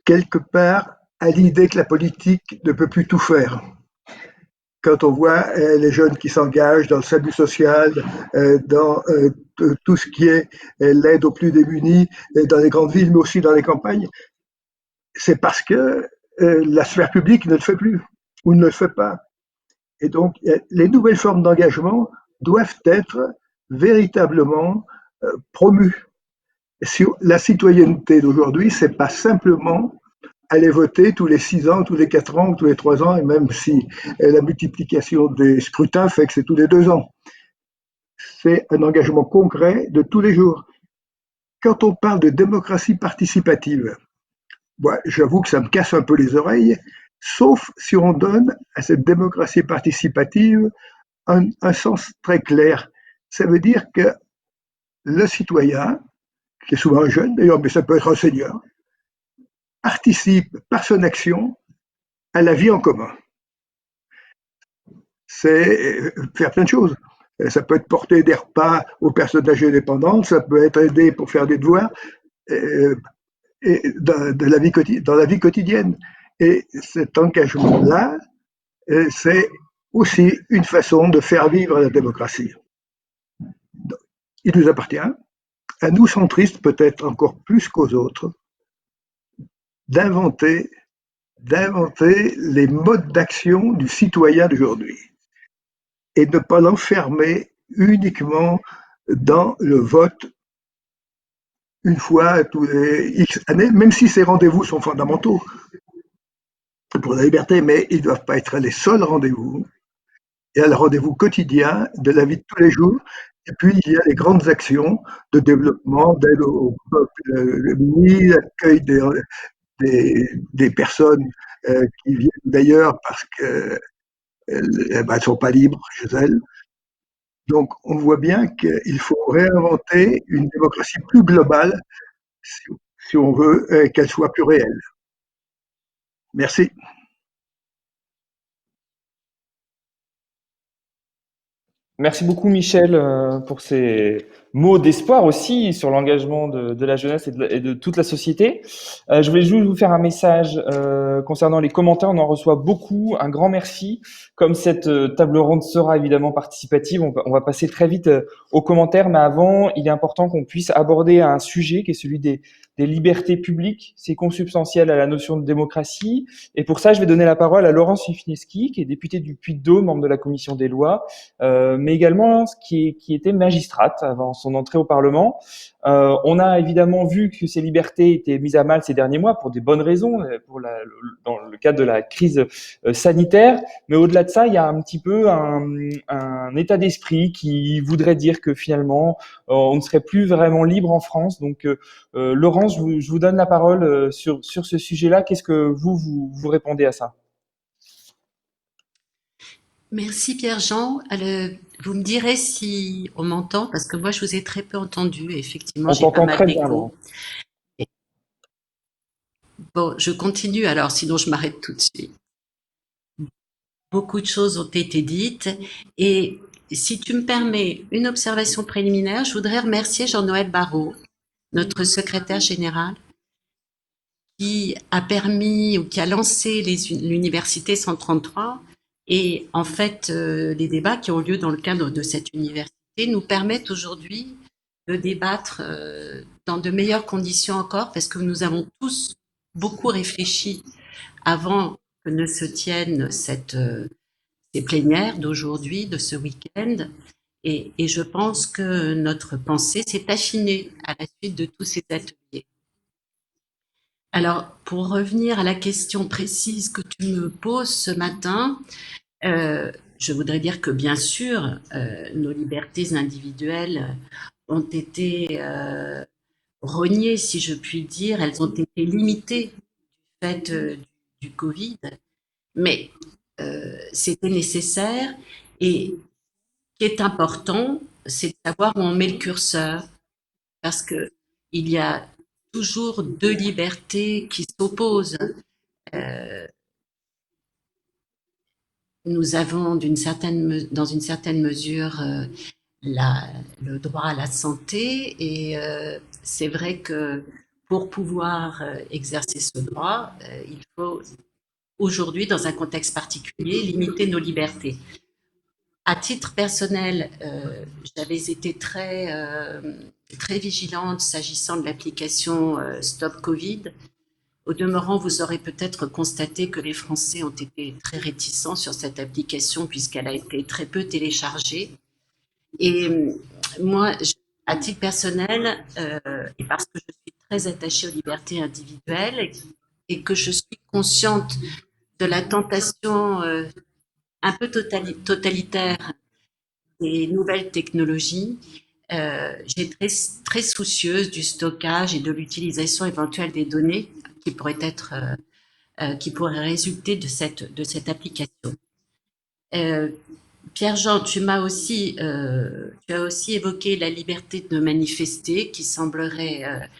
quelque part à l'idée que la politique ne peut plus tout faire. Quand on voit les jeunes qui s'engagent dans le salut social, dans tout ce qui est l'aide aux plus démunis, dans les grandes villes, mais aussi dans les campagnes, c'est parce que la sphère publique ne le fait plus ou ne le fait pas. Et donc, les nouvelles formes d'engagement doivent être véritablement promues. La citoyenneté d'aujourd'hui, c'est pas simplement aller voter tous les 6 ans, tous les 4 ans, tous les 3 ans, et même si la multiplication des scrutins fait que c'est tous les 2 ans. C'est un engagement concret de tous les jours. Quand on parle de démocratie participative, moi, j'avoue que ça me casse un peu les oreilles, sauf si on donne à cette démocratie participative un sens très clair. Ça veut dire que le citoyen, qui est souvent un jeune d'ailleurs, mais ça peut être un senior, participe par son action à la vie en commun. C'est faire plein de choses. Ça peut être porter des repas aux personnes âgées dépendantes, ça peut être aider pour faire des devoirs dans la vie quotidienne. Et cet engagement-là, c'est aussi une façon de faire vivre la démocratie. Il nous appartient, à nous centristes peut-être encore plus qu'aux autres, d'inventer les modes d'action du citoyen d'aujourd'hui et de ne pas l'enfermer uniquement dans le vote une fois tous les X années, même si ces rendez-vous sont fondamentaux pour la liberté, mais ils ne doivent pas être les seuls rendez-vous. Il y a le rendez-vous quotidien de la vie de tous les jours, et puis il y a les grandes actions de développement, d'aide au peuple mini, l'accueil des personnes qui viennent d'ailleurs parce qu'elles ne sont pas libres chez elles. Donc on voit bien qu'il faut réinventer une démocratie plus globale si, si on veut qu'elle soit plus réelle. Merci. Merci beaucoup Michel pour ces mots d'espoir aussi sur l'engagement de la jeunesse et de toute la société. Je voulais juste vous faire un message concernant les commentaires. On en reçoit beaucoup. Un grand merci. Comme cette table ronde sera évidemment participative, on va passer très vite aux commentaires. Mais avant, il est important qu'on puisse aborder un sujet qui est celui des libertés publiques. C'est consubstantiel à la notion de démocratie. Et pour ça, je vais donner la parole à Laurence Wiśniewski, qui est députée du Puy-de-Dôme, membre de la commission des lois, mais également qui était magistrate avant son entrée au Parlement. On a évidemment vu que ces libertés étaient mises à mal ces derniers mois pour des bonnes raisons, dans le cadre de la crise sanitaire. Mais au-delà de ça, il y a un petit peu un état d'esprit qui voudrait dire que finalement, on ne serait plus vraiment libre en France. Donc, Laurence, je vous donne la parole sur ce sujet-là. Qu'est-ce que vous répondez à ça? Merci Pierre-Jean. Vous me direz si on m'entend, parce que moi je vous ai très peu entendu. Effectivement, On j'ai pas t'entend mal très bien, d'écho. Laurence. Bon, je continue alors, sinon je m'arrête tout de suite. Beaucoup de choses ont été dites et si tu me permets une observation préliminaire, je voudrais remercier Jean-Noël Barrot, notre secrétaire général, qui a permis ou qui a lancé l'université 133. Et en fait, les débats qui ont lieu dans le cadre de cette université nous permettent aujourd'hui de débattre dans de meilleures conditions encore, parce que nous avons tous beaucoup réfléchi avant que ne se tiennent ces plénières d'aujourd'hui, de ce week-end. Et je pense que notre pensée s'est affinée à la suite de tous ces ateliers. Alors, pour revenir à la question précise que tu me poses ce matin, je voudrais dire que bien sûr, nos libertés individuelles ont été rognées, si je puis dire, elles ont été limitées du fait du Covid, mais c'était nécessaire et ce qui est important, c'est de savoir où on met le curseur, parce que il y a toujours deux libertés qui s'opposent. Nous avons dans une certaine mesure le droit à la santé et c'est vrai que pour pouvoir exercer ce droit, il faut aujourd'hui, dans un contexte particulier, limiter nos libertés. À titre personnel, j'avais été très vigilante s'agissant de l'application Stop Covid. Au demeurant, vous aurez peut-être constaté que les Français ont été très réticents sur cette application puisqu'elle a été très peu téléchargée. Et moi, à titre personnel, et parce que je suis très attachée aux libertés individuelles et que je suis consciente de la tentation un peu totalitaire des nouvelles technologies, j'ai très soucieuse du stockage et de l'utilisation éventuelle des données qui qui pourraient résulter de cette application. Pierre-Jean, tu as aussi évoqué la liberté de manifester qui semblerait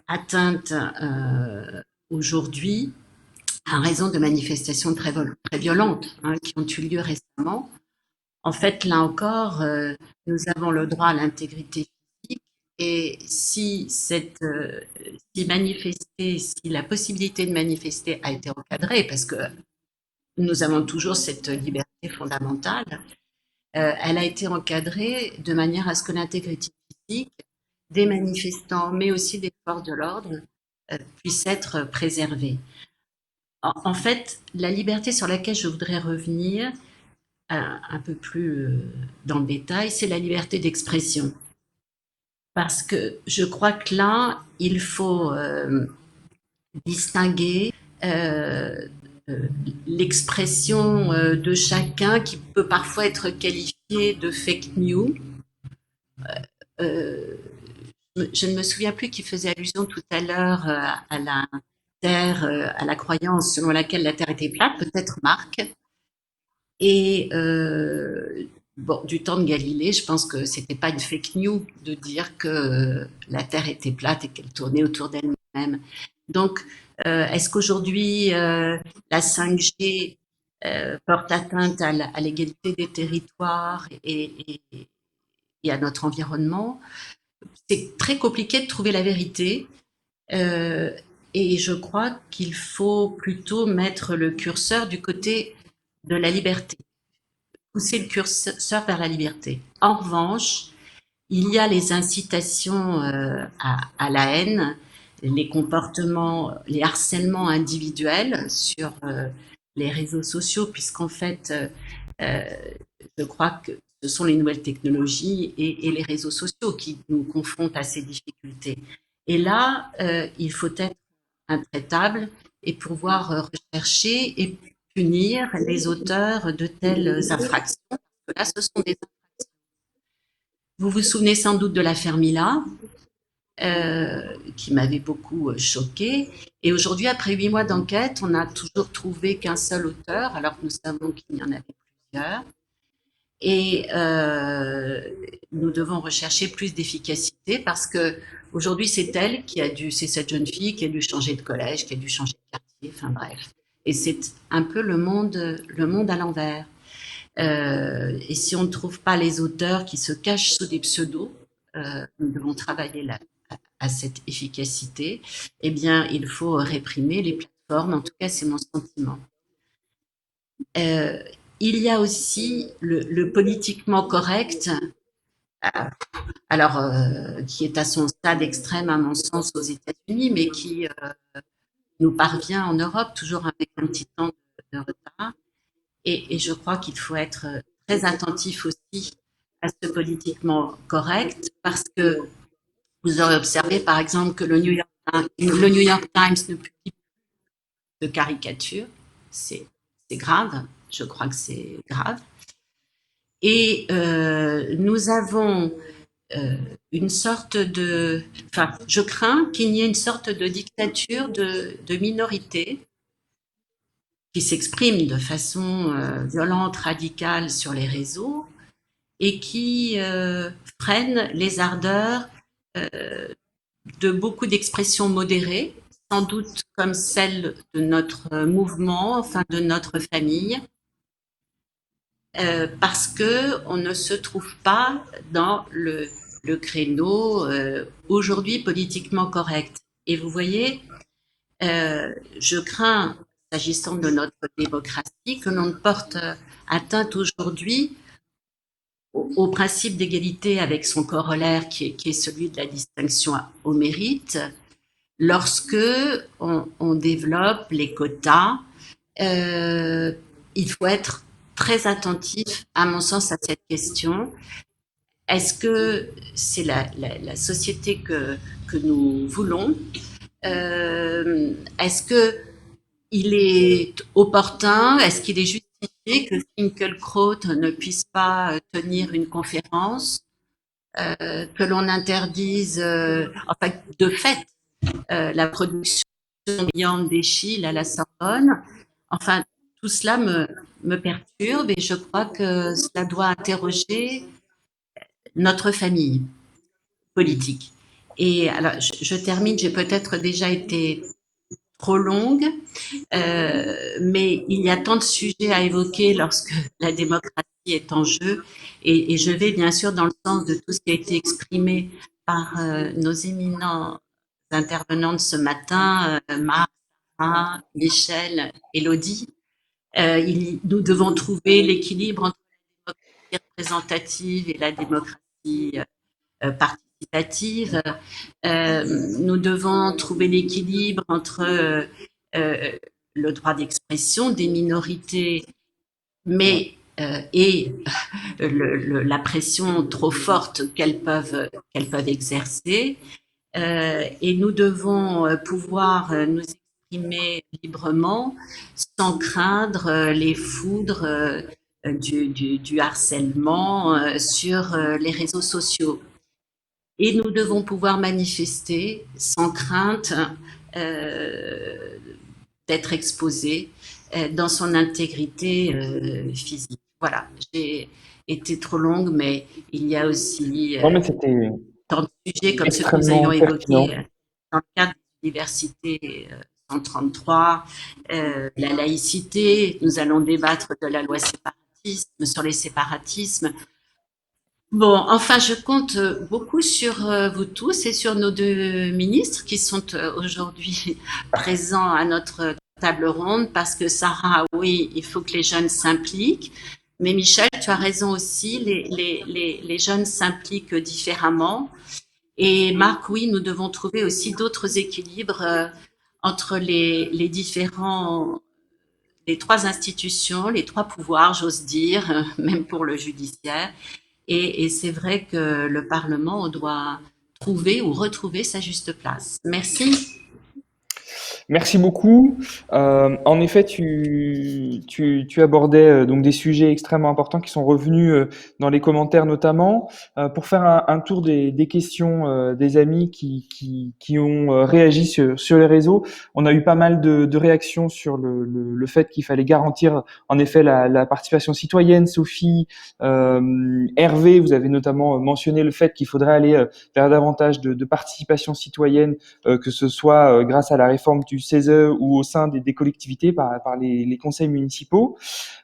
atteinte aujourd'hui à raison de manifestations très violentes qui ont eu lieu récemment. En fait, là encore, nous avons le droit à l'intégrité physique et si la possibilité de manifester a été encadrée, parce que nous avons toujours cette liberté fondamentale, elle a été encadrée de manière à ce que l'intégrité physique des manifestants, mais aussi des forces de l'ordre, puisse être préservée. En fait, la liberté sur laquelle je voudrais revenir un peu plus dans le détail, c'est la liberté d'expression. Parce que je crois que là, il faut distinguer euh, euh, l'expression de chacun qui peut parfois être qualifiée de fake news. Euh, je ne me souviens plus qui faisait allusion tout à l'heure à la Terre, à la croyance selon laquelle la Terre était plate, peut-être Marc. Et bon, du temps de Galilée, je pense que c'était pas une fake news de dire que la Terre était plate et qu'elle tournait autour d'elle-même. Donc, est-ce qu'aujourd'hui la 5G porte atteinte à l'égalité des territoires et à notre environnement? C'est très compliqué de trouver la vérité. Euh, et je crois qu'il faut plutôt mettre le curseur du côté de la liberté, pousser le curseur vers la liberté. En revanche, il y a les incitations à la haine, les comportements, les harcèlements individuels sur les réseaux sociaux, puisqu'en fait, euh, je crois que ce sont les nouvelles technologies et les réseaux sociaux qui nous confrontent à ces difficultés. Et là, il faut être intraitable et pouvoir rechercher et punir les auteurs de telles infractions. Là, ce sont des infractions. Vous vous souvenez sans doute de l'affaire Mila, qui m'avait beaucoup choquée. Et aujourd'hui, après 8 mois d'enquête, on n'a toujours trouvé qu'un seul auteur, alors que nous savons qu'il y en avait plusieurs. Et nous devons rechercher plus d'efficacité parce que aujourd'hui, c'est elle qui a dû, c'est cette jeune fille qui a dû changer de collège, qui a dû changer de quartier, enfin bref. Et c'est un peu le monde à l'envers. Et si on ne trouve pas les auteurs qui se cachent sous des pseudos, nous devons travailler là, à cette efficacité. Eh bien, il faut réprimer les plateformes. En tout cas, c'est mon sentiment. Il y a aussi le politiquement correct, alors qui est à son stade extrême à mon sens aux États-Unis, mais qui nous parvient en Europe toujours avec un petit temps de retard. Et je crois qu'il faut être très attentif aussi à ce politiquement correct, parce que vous aurez observé par exemple que le New York Times ne publie plus de caricatures. C'est grave, je crois que c'est grave. Et nous avons une sorte de... Enfin, je crains qu'il y ait une sorte de dictature de minorités qui s'expriment de façon violente, radicale sur les réseaux et qui freinent les ardeurs de beaucoup d'expressions modérées, sans doute comme celle de notre mouvement, enfin de notre famille, parce que on ne se trouve pas dans le créneau aujourd'hui politiquement correct. Et vous voyez, je crains, s'agissant de notre démocratie, que l'on ne porte atteinte aujourd'hui au principe d'égalité avec son corollaire qui est celui de la distinction au mérite, lorsque on développe les quotas. Il faut être très attentif, à mon sens, à cette question. Est-ce que c'est la société que nous voulons? Est-ce qu'il est opportun? Est-ce qu'il est justifié que Finkielkraut ne puisse pas tenir une conférence? Que l'on interdise, enfin, de fait, la production brillante d'Eschyle à la Sorbonne. Enfin, tout cela me perturbe et je crois que cela doit interroger notre famille politique. Et alors, je termine, j'ai peut-être déjà été trop longue, mais il y a tant de sujets à évoquer lorsque la démocratie est en jeu, et je vais bien sûr dans le sens de tout ce qui a été exprimé par nos éminents intervenants de ce matin, Marc, Sarah, Michel, Élodie. Nous devons trouver l'équilibre entre la démocratie représentative et la démocratie participative. incitative. Nous devons trouver l'équilibre entre le droit d'expression des minorités, mais et la pression trop forte qu'elles peuvent exercer. Et nous devons pouvoir nous exprimer librement sans craindre les foudres du harcèlement sur les réseaux sociaux. Et nous devons pouvoir manifester sans crainte d'être exposés dans son intégrité physique. Voilà, j'ai été trop longue, mais il y a aussi Non, mais c'était tant de sujets comme ceux que nous extrêmement ayons pertinent. évoqués dans le cadre des universités 133, la laïcité, nous allons débattre de la loi séparatisme, sur les séparatismes. Bon, enfin, je compte beaucoup sur vous tous et sur nos deux ministres qui sont aujourd'hui présents à notre table ronde parce que Sarah, oui, il faut que les jeunes s'impliquent. Mais Michel, tu as raison aussi, les jeunes s'impliquent différemment. Et Marc, oui, nous devons trouver aussi d'autres équilibres entre les trois institutions, les trois pouvoirs, j'ose dire, même pour le judiciaire. Et c'est vrai que le Parlement doit trouver ou retrouver sa juste place. Merci. Merci beaucoup. En effet, tu abordais donc des sujets extrêmement importants qui sont revenus dans les commentaires notamment. Pour faire un tour des questions des amis qui ont réagi sur les réseaux, on a eu pas mal de réactions sur le fait qu'il fallait garantir en effet la participation citoyenne. Sophie, Hervé, vous avez notamment mentionné le fait qu'il faudrait aller vers davantage de participation citoyenne, que ce soit grâce à la réforme du CESE ou au sein des collectivités par les conseils municipaux.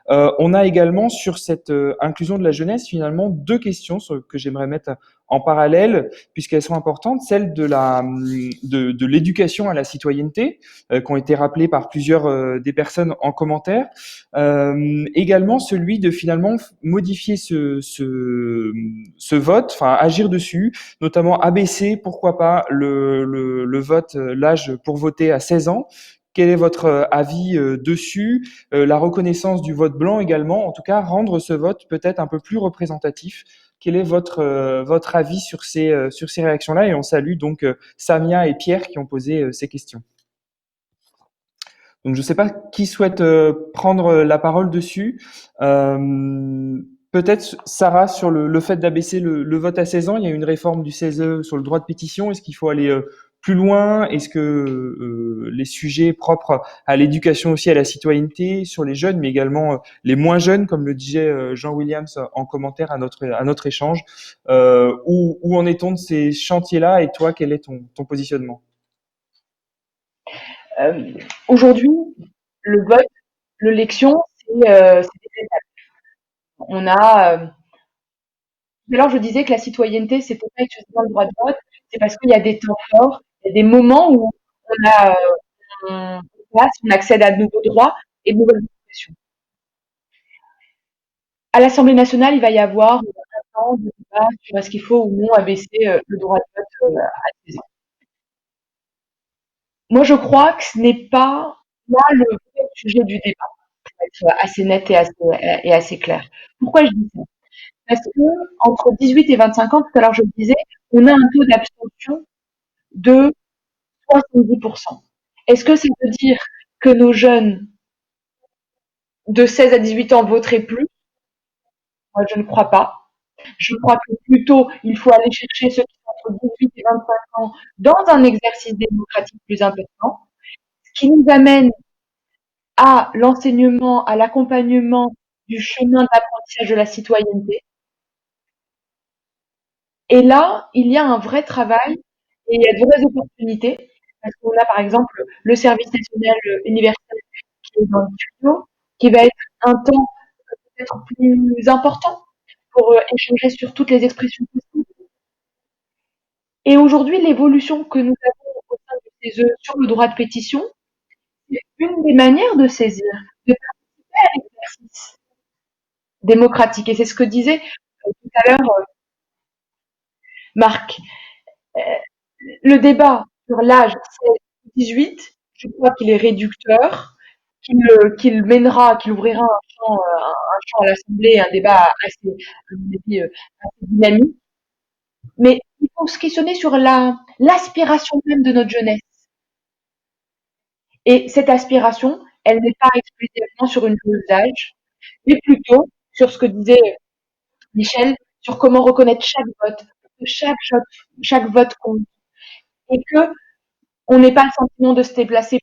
On a également sur cette inclusion de la jeunesse finalement deux questions que j'aimerais mettre en parallèle puisqu'elles sont importantes, celle de l'éducation à la citoyenneté qui ont été rappelées par plusieurs des personnes en commentaire, également celui de finalement modifier ce vote, enfin agir dessus, notamment abaisser pourquoi pas le vote, l'âge pour voter à 16 ans. Quel est votre avis dessus? La reconnaissance du vote blanc également, en tout cas rendre ce vote peut-être un peu plus représentatif. Quel est votre avis sur ces réactions-là? Et on salue donc Samia et Pierre qui ont posé ces questions. Donc je ne sais pas qui souhaite prendre la parole dessus. Peut-être Sarah sur le fait d'abaisser le vote à 16 ans. Il y a une réforme du CESE sur le droit de pétition. Est-ce qu'il faut aller plus loin? Est-ce que les sujets propres à l'éducation aussi, à la citoyenneté, sur les jeunes, mais également les moins jeunes, comme le disait Jean Williams en commentaire à notre échange, où en est-on de ces chantiers-là? Et toi, quel est ton positionnement? Aujourd'hui, le vote, l'élection, c'est des étapes. On a tout à l'heure, je disais que la citoyenneté, c'est pas exclusivement le droit de vote, c'est parce qu'il y a des temps forts, il y a des moments où on accède à de nouveaux droits et de nouvelles obligations. À l'Assemblée nationale, il va y avoir un temps de débat sur est-ce qu'il faut ou non abaisser le droit de vote à 16 ans. Moi, je crois que ce n'est pas là le vrai sujet du débat, pour être assez net et assez clair. Pourquoi je dis ça? Parce que entre 18 et 25 ans, tout à l'heure je le disais, on a un taux d'abstention de 70%. Est-ce que ça veut dire que nos jeunes de 16 à 18 ans voteraient plus? Moi, je ne crois pas. Je crois que plutôt, il faut aller chercher ceux qui sont entre 18 et 25 ans dans un exercice démocratique plus important, ce qui nous amène à l'enseignement, à l'accompagnement du chemin d'apprentissage de la citoyenneté. Et là, il y a un vrai travail et il y a de vraies opportunités, parce qu'on a par exemple le service national universel qui est dans le studio, qui va être un temps peut-être plus important pour échanger sur toutes les expressions possibles. Et aujourd'hui, l'évolution que nous avons au sein du CESE sur le droit de pétition, c'est une des manières de saisir, de participer à l'exercice démocratique. Et c'est ce que disait tout à l'heure Marc. Le débat sur l'âge 16-18, je crois qu'il est réducteur, qu'il mènera, qu'il ouvrira un champ à l'Assemblée, un débat assez, à mon avis, assez dynamique. Mais il faut se questionner sur l'aspiration même de notre jeunesse. Et cette aspiration, elle n'est pas exclusivement sur une jauge d'âge, mais plutôt sur ce que disait Michel, sur comment reconnaître chaque vote, que chaque vote compte, et que on n'ait pas le sentiment de se déplacer.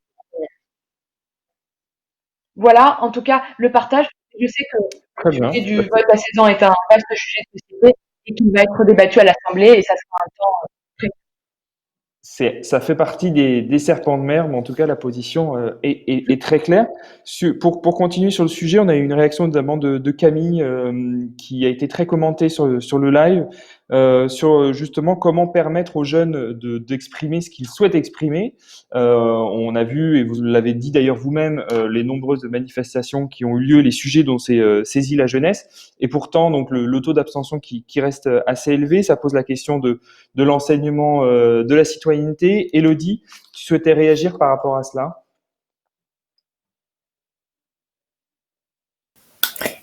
Voilà, en tout cas, le partage. Je sais que Très le bien. sujet du vote à 16 ans est un vaste sujet de société et qu'il va être débattu à l'Assemblée et ça sera un temps très. Ça fait partie des serpents de mer, mais en tout cas, la position est très claire. Pour continuer sur le sujet, on a eu une réaction notamment de Camille qui a été très commentée sur le live, sur justement comment permettre aux jeunes d'exprimer ce qu'ils souhaitent exprimer. On a vu, et vous l'avez dit d'ailleurs vous-même, les nombreuses manifestations qui ont eu lieu, les sujets dont s'est saisie la jeunesse. Et pourtant, donc le taux d'abstention qui reste assez élevé, ça pose la question de l'enseignement de la citoyenneté. Élodie, tu souhaitais réagir par rapport à cela?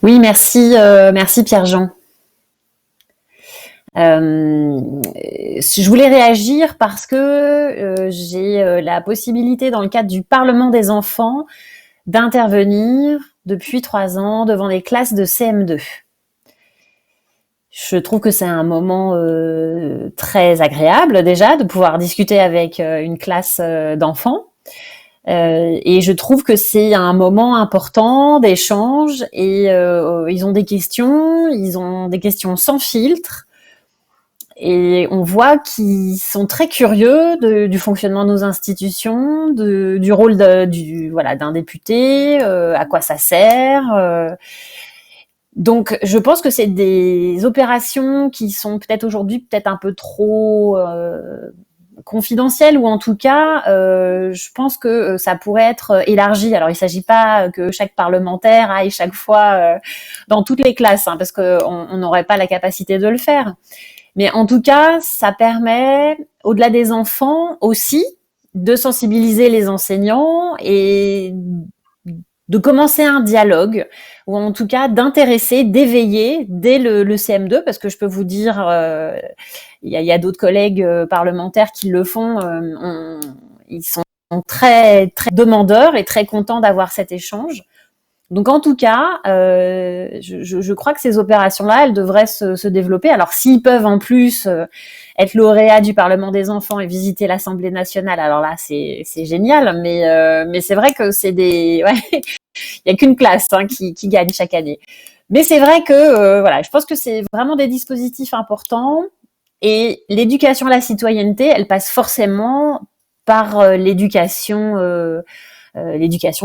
Oui, merci, merci Pierre-Jean. Je voulais réagir parce que j'ai la possibilité, dans le cadre du Parlement des enfants, d'intervenir depuis 3 ans devant les classes de CM2. Je trouve que c'est un moment très agréable déjà de pouvoir discuter avec une classe d'enfants. Et je trouve que c'est un moment important d'échange et ils ont des questions sans filtre. Et on voit qu'ils sont très curieux du fonctionnement de nos institutions, du rôle d'un député, à quoi ça sert. Donc, je pense que c'est des opérations qui sont peut-être aujourd'hui un peu trop confidentielles, ou en tout cas, je pense que ça pourrait être élargi. Alors, il ne s'agit pas que chaque parlementaire aille chaque fois dans toutes les classes, hein, parce qu'on n'aurait pas la capacité de le faire. Mais en tout cas, ça permet, au-delà des enfants aussi, de sensibiliser les enseignants et de commencer un dialogue, ou en tout cas d'intéresser, d'éveiller dès le CM2, parce que je peux vous dire, il y a d'autres collègues parlementaires qui le font, ils sont très, très demandeurs et très contents d'avoir cet échange. Donc en tout cas, je crois que ces opérations-là, elles devraient se développer. Alors s'ils peuvent en plus être lauréats du Parlement des enfants et visiter l'Assemblée nationale, alors là c'est génial. Mais c'est vrai que c'est il y a qu'une classe qui gagne chaque année. Mais c'est vrai que voilà, je pense que c'est vraiment des dispositifs importants. Et l'éducation à la citoyenneté, elle passe forcément par l'éducation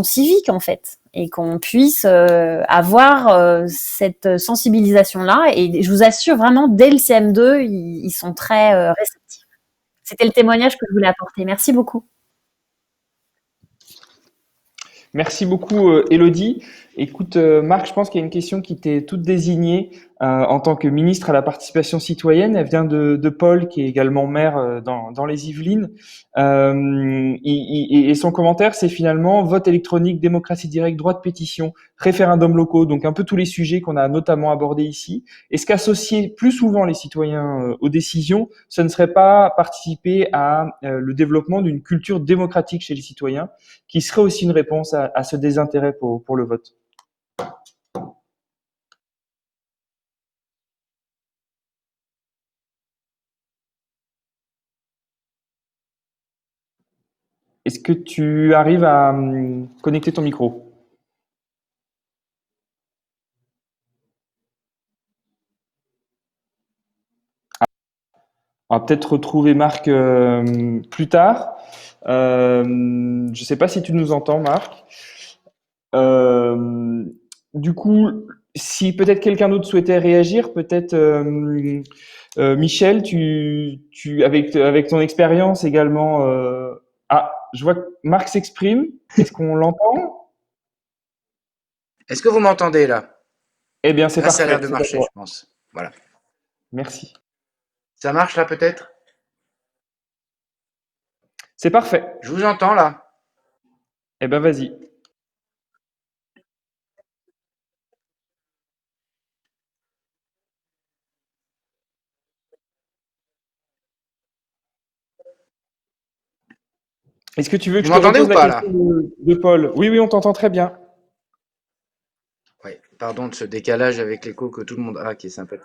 civique en fait, et qu'on puisse avoir cette sensibilisation-là. Et je vous assure vraiment, dès le CM2, ils sont très réceptifs. C'était le témoignage que je voulais apporter. Merci beaucoup. Merci beaucoup, Élodie. Écoute, Marc, je pense qu'il y a une question qui t'est toute désignée en tant que ministre à la participation citoyenne. Elle vient de Paul, qui est également maire dans les Yvelines. Et son commentaire, c'est finalement vote électronique, démocratie directe, droit de pétition, référendums locaux, donc un peu tous les sujets qu'on a notamment abordés ici. Est-ce qu'associer plus souvent les citoyens aux décisions, ce ne serait pas participer à le développement d'une culture démocratique chez les citoyens, qui serait aussi une réponse à ce désintérêt pour le vote? Est-ce que tu arrives à connecter ton micro? On va peut-être retrouver Marc plus tard. Je ne sais pas si tu nous entends, Marc. Euh, du coup, si peut-être quelqu'un d'autre souhaitait réagir, peut-être Michel, avec ton expérience également. Ah, je vois que Marc s'exprime. Est-ce qu'on l'entend? Est-ce que vous m'entendez là? Eh bien, c'est Là, ça a l'air parfait. de C'est à marcher, toi. je pense. Voilà. Merci. Ça marche là peut-être? C'est parfait. Je vous entends là. Eh ben, vas-y. Est-ce que tu veux que Vous je te m'entendez ou repose la pas question là? de Paul? Oui, oui, on t'entend très bien. Ouais, pardon de ce décalage avec l'écho que tout le monde a, qui est sympathique.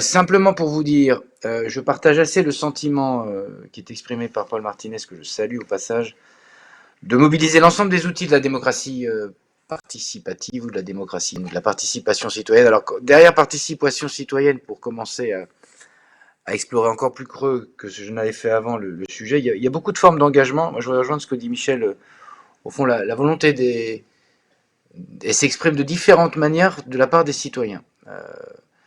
Simplement pour vous dire, je partage assez le sentiment qui est exprimé par Paul Martinez, que je salue au passage, de mobiliser l'ensemble des outils de la démocratie participative ou de la démocratie, de la participation citoyenne. Alors derrière participation citoyenne, pour commencer à explorer encore plus creux que je n'avais fait avant le sujet, il y a beaucoup de formes d'engagement. Moi, je voudrais rejoindre ce que dit Michel. Au fond, la volonté elle s'exprime de différentes manières de la part des citoyens.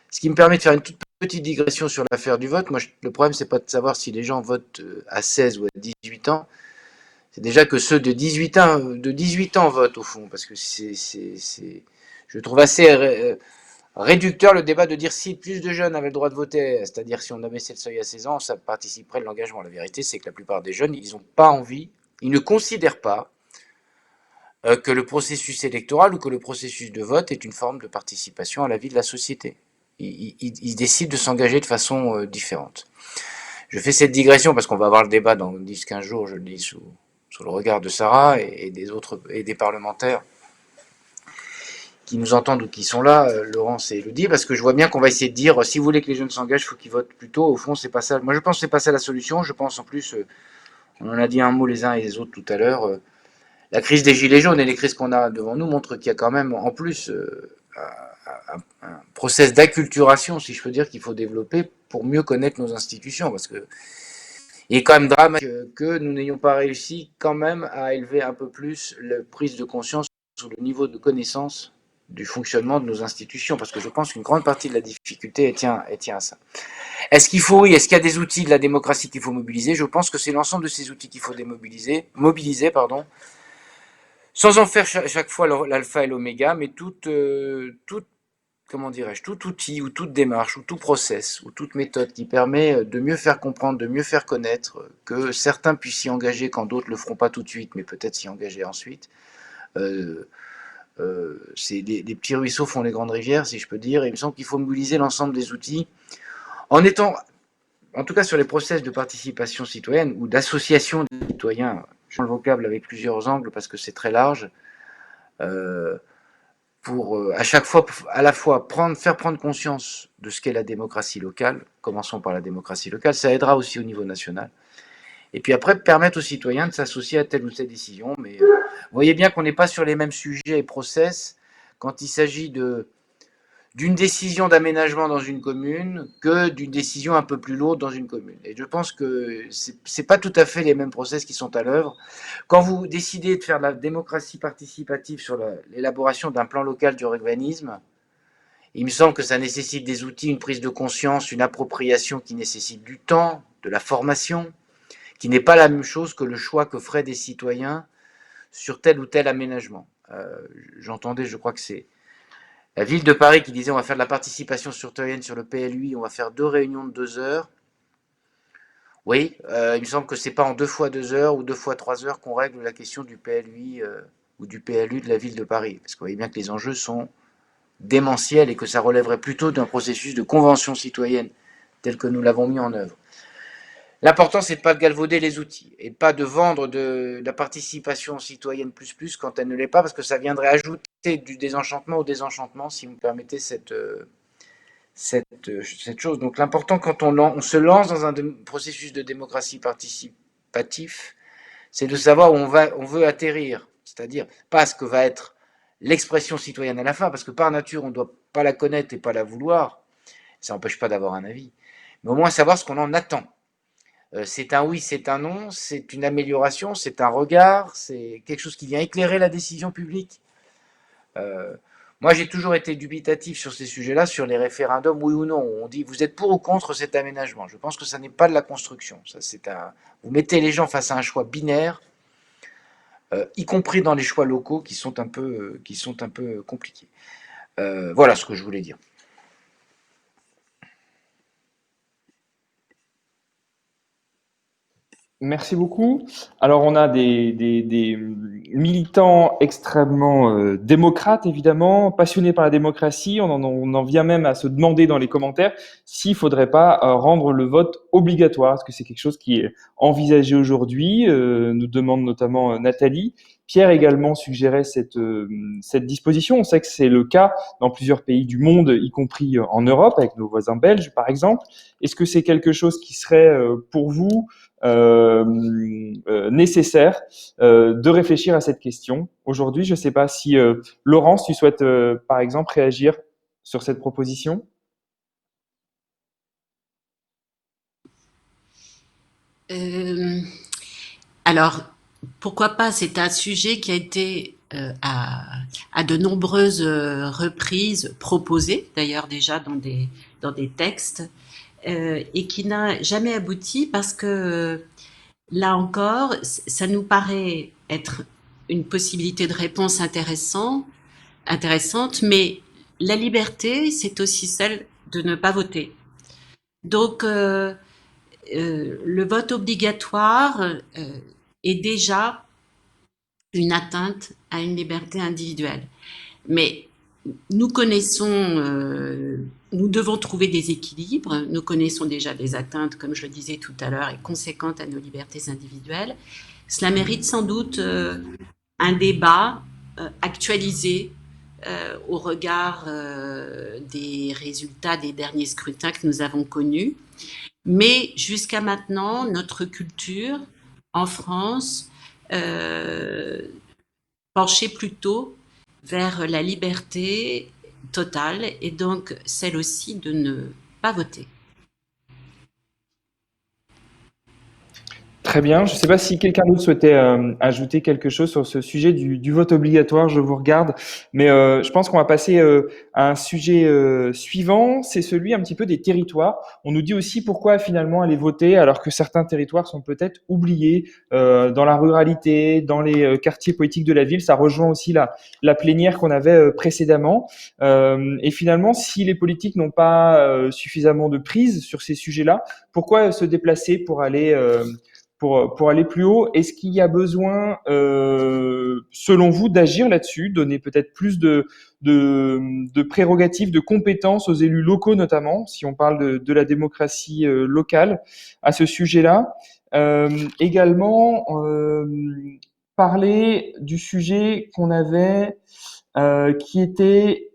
Ce qui me permet de faire une toute petite digression sur l'affaire du vote. Moi, le problème, c'est pas de savoir si les gens votent à 16 ou à 18 ans. C'est déjà que ceux de 18 ans votent, au fond, parce que je trouve assez réducteur le débat de dire si plus de jeunes avaient le droit de voter, c'est-à-dire si on abaissait le seuil à 16 ans, ça participerait de l'engagement. La vérité, c'est que la plupart des jeunes, ils n'ont pas envie, ils ne considèrent pas que le processus électoral ou que le processus de vote est une forme de participation à la vie de la société. Ils décident de s'engager de façon différente. Je fais cette digression parce qu'on va avoir le débat dans 10-15 jours, je le dis sous le regard de Sarah et des parlementaires qui nous entendent ou qui sont là, Laurence et Elodie, parce que je vois bien qu'on va essayer de dire si vous voulez que les jeunes s'engagent, il faut qu'ils votent plus tôt. Au fond, c'est pas ça. Moi, je pense que c'est pas ça la solution. Je pense en plus, on en a dit un mot les uns et les autres tout à l'heure, la crise des gilets jaunes et les crises qu'on a devant nous montrent qu'il y a quand même en plus un process d'acculturation, si je peux dire, qu'il faut développer pour mieux connaître nos institutions, parce que il est quand même dramatique que nous n'ayons pas réussi quand même à élever un peu plus la prise de conscience sur le niveau de connaissance du fonctionnement de nos institutions, parce que je pense qu'une grande partie de la difficulté tient à ça. Est-ce qu'il faut, oui, est-ce qu'il y a des outils de la démocratie qu'il faut mobiliser? Je pense que c'est l'ensemble de ces outils qu'il faut mobiliser, sans en faire chaque fois l'alpha et l'oméga, mais comment dirais-je, tout outil ou toute démarche ou tout process ou toute méthode qui permet de mieux faire comprendre, de mieux faire connaître, que certains puissent s'y engager quand d'autres le feront pas tout de suite, mais peut-être s'y engager ensuite. Euh, c'est les petits ruisseaux font les grandes rivières, si je peux dire, et il me semble qu'il faut mobiliser l'ensemble des outils en étant, en tout cas sur les process de participation citoyenne ou d'association des citoyens, je prends le vocable avec plusieurs angles parce que c'est très large, pour à chaque fois, à la fois faire prendre conscience de ce qu'est la démocratie locale, commençons par la démocratie locale, ça aidera aussi au niveau national, et puis après permettre aux citoyens de s'associer à telle ou telle décision, mais vous voyez bien qu'on n'est pas sur les mêmes sujets et process quand il s'agit d'une décision d'aménagement dans une commune que d'une décision un peu plus lourde dans une commune. Et je pense que c'est pas tout à fait les mêmes process qui sont à l'œuvre. Quand vous décidez de faire de la démocratie participative sur l'élaboration d'un plan local d'urbanisme, il me semble que ça nécessite des outils, une prise de conscience, une appropriation qui nécessite du temps, de la formation, qui n'est pas la même chose que le choix que feraient des citoyens sur tel ou tel aménagement. J'entendais, je crois que c'est la ville de Paris qui disait on va faire de la participation citoyenne sur le PLUI, on va faire 2 réunions de 2 heures. Oui, il me semble que c'est pas en 2 fois 2 heures ou 2 fois 3 heures qu'on règle la question du PLUI ou du PLU de la ville de Paris. Parce que vous voyez bien que les enjeux sont démentiels et que ça relèverait plutôt d'un processus de convention citoyenne tel que nous l'avons mis en œuvre. L'important, c'est de ne pas galvauder les outils et pas de vendre de la participation citoyenne plus quand elle ne l'est pas, parce que ça viendrait ajouter du désenchantement au désenchantement, si vous me permettez cette chose. Donc l'important quand on se lance dans un processus de démocratie participatif, c'est de savoir où on veut atterrir, c'est-à-dire pas ce que va être l'expression citoyenne à la fin, parce que par nature on ne doit pas la connaître et pas la vouloir, ça n'empêche pas d'avoir un avis, mais au moins savoir ce qu'on en attend. C'est un oui, c'est un non, c'est une amélioration, c'est un regard, c'est quelque chose qui vient éclairer la décision publique. Euh, Moi, j'ai toujours été dubitatif sur ces sujets-là, sur les référendums, oui ou non. On dit, vous êtes pour ou contre cet aménagement? Je pense que ça n'est pas de la construction. Vous mettez les gens face à un choix binaire, y compris dans les choix locaux qui sont un peu compliqués. Voilà ce que je voulais dire. Merci beaucoup. Alors, on a des militants extrêmement démocrates, évidemment, passionnés par la démocratie. On en vient même à se demander dans les commentaires s'il faudrait pas rendre le vote obligatoire. Est-ce que c'est quelque chose qui est envisagé aujourd'hui? Nous demande notamment Nathalie. Pierre également suggérait cette disposition. On sait que c'est le cas dans plusieurs pays du monde, y compris en Europe, avec nos voisins belges, par exemple. Est-ce que c'est quelque chose qui serait pour vous nécessaire de réfléchir à cette question aujourd'hui? Je ne sais pas si Laurence, tu souhaites par exemple réagir sur cette proposition? Euh, alors, pourquoi pas? C'est un sujet qui a été à de nombreuses reprises proposé, d'ailleurs déjà dans des textes, et qui n'a jamais abouti parce que là encore, ça nous paraît être une possibilité de réponse intéressante, mais la liberté, c'est aussi celle de ne pas voter. Donc, le vote obligatoire est déjà une atteinte à une liberté individuelle. Mais nous connaissons, nous devons trouver des équilibres. Nous connaissons déjà des atteintes, comme je le disais tout à l'heure, et conséquentes à nos libertés individuelles. Cela mérite sans doute un débat actualisé au regard des résultats des derniers scrutins que nous avons connus. Mais jusqu'à maintenant, notre culture en France penchait plutôt vers la liberté totale et donc celle aussi de ne pas voter. Très bien. Je ne sais pas si quelqu'un d'autre souhaitait ajouter quelque chose sur ce sujet du vote obligatoire. Je vous regarde, mais je pense qu'on va passer à un sujet suivant. C'est celui un petit peu des territoires. On nous dit aussi pourquoi finalement aller voter alors que certains territoires sont peut-être oubliés dans la ruralité, dans les quartiers politiques de la ville. Ça rejoint aussi la plénière qu'on avait précédemment. Et finalement, si les politiques n'ont pas suffisamment de prise sur ces sujets-là, pourquoi se déplacer pour aller pour aller plus haut? Est-ce qu'il y a besoin, selon vous, d'agir là-dessus, donner peut-être plus de prérogatives, de compétences aux élus locaux notamment, si on parle de la démocratie locale, à ce sujet-là? Également, parler du sujet qu'on avait, qui était,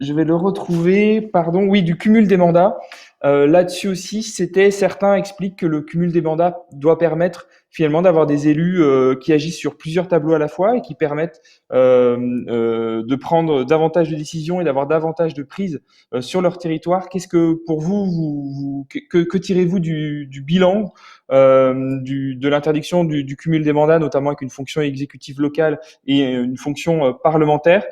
je vais le retrouver, pardon, oui, du cumul des mandats. Là-dessus aussi, certains expliquent que le cumul des mandats doit permettre finalement d'avoir des élus qui agissent sur plusieurs tableaux à la fois et qui permettent de prendre davantage de décisions et d'avoir davantage de prise sur leur territoire. Qu'est-ce que pour vous, que tirez-vous du bilan de l'interdiction du cumul des mandats, notamment avec une fonction exécutive locale et une fonction parlementaire?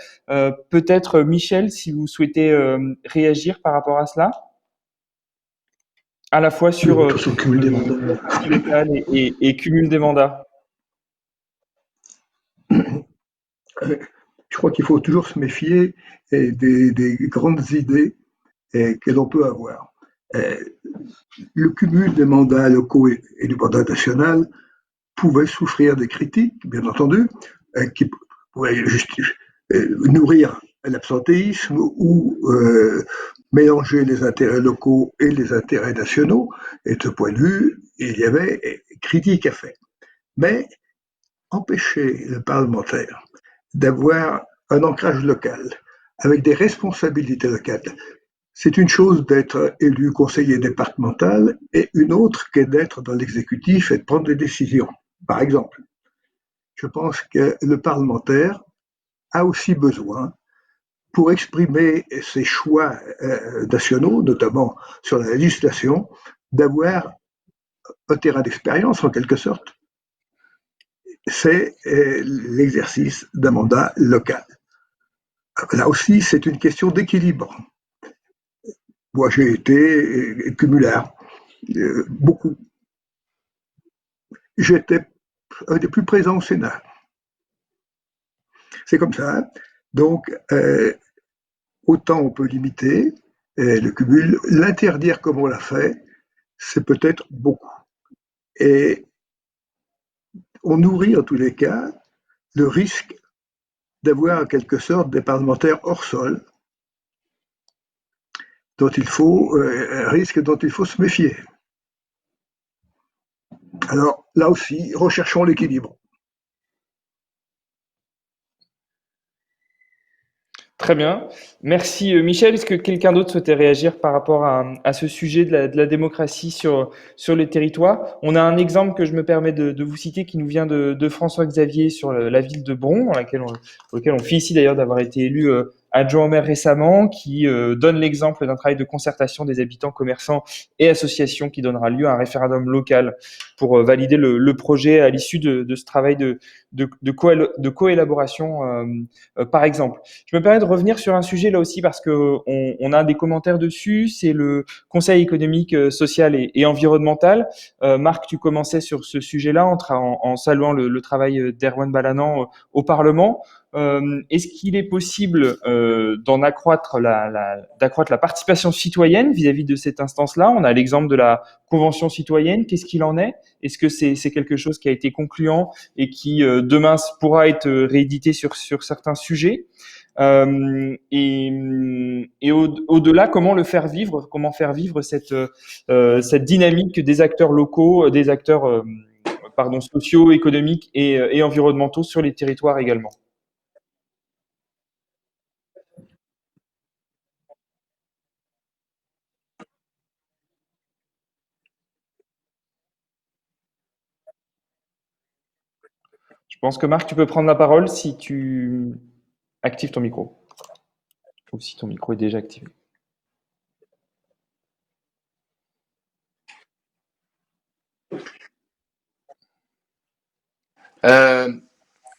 Peut-être Michel, si vous souhaitez réagir par rapport à cela, à la fois sur Sur le cumul des mandats. local et cumul des mandats. Je crois qu'il faut toujours se méfier des grandes idées que l'on peut avoir. Le cumul des mandats locaux et du mandat national pouvait souffrir des critiques, bien entendu, qui pouvaient nourrir l'absentéisme ou mélanger les intérêts locaux et les intérêts nationaux. Et de ce point de vue, il y avait critique à faire. Mais empêcher le parlementaire d'avoir un ancrage local avec des responsabilités locales, c'est une chose d'être élu conseiller départemental et une autre qu'est d'être dans l'exécutif et de prendre des décisions. Par exemple, je pense que le parlementaire a aussi besoin, pour exprimer ses choix nationaux, notamment sur la législation, d'avoir un terrain d'expérience en quelque sorte. C'est l'exercice d'un mandat local. Là aussi, c'est une question d'équilibre. Moi, j'ai été cumulard, beaucoup. J'étais un des plus présents au Sénat. C'est comme ça. Donc, autant on peut limiter le cumul, l'interdire comme on l'a fait, c'est peut-être beaucoup. Et on nourrit en tous les cas le risque d'avoir en quelque sorte des parlementaires hors sol, risque dont il faut se méfier. Alors là aussi, recherchons l'équilibre. Très bien. Merci Michel. Est-ce que quelqu'un d'autre souhaitait réagir par rapport à ce sujet de la démocratie sur les territoires? On a un exemple que je me permets de vous citer qui nous vient de François Xavier sur la ville de Bron, auquel on félicite d'ailleurs d'avoir été élu adjoint au maire récemment, qui donne l'exemple d'un travail de concertation des habitants, commerçants et associations qui donnera lieu à un référendum local pour valider le projet à l'issue de ce travail de coélaboration, par exemple. Je me permets de revenir sur un sujet là aussi parce que on a des commentaires dessus. C'est le Conseil économique, social et environnemental. Marc, tu commençais sur ce sujet-là en saluant le travail d'Erwan Balanan au Parlement. Est-ce qu'il est possible d'accroître la participation citoyenne vis-à-vis de cette instance-là? On a l'exemple de la Convention citoyenne. Qu'est-ce qu'il en est? Est-ce que c'est quelque chose qui a été concluant et qui demain pourra être réédité sur certains sujets? Et au-delà, comment faire vivre cette dynamique des acteurs locaux, des acteurs sociaux, économiques et environnementaux sur les territoires également. Je pense que Marc, tu peux prendre la parole si tu actives ton micro. Ou si ton micro est déjà activé.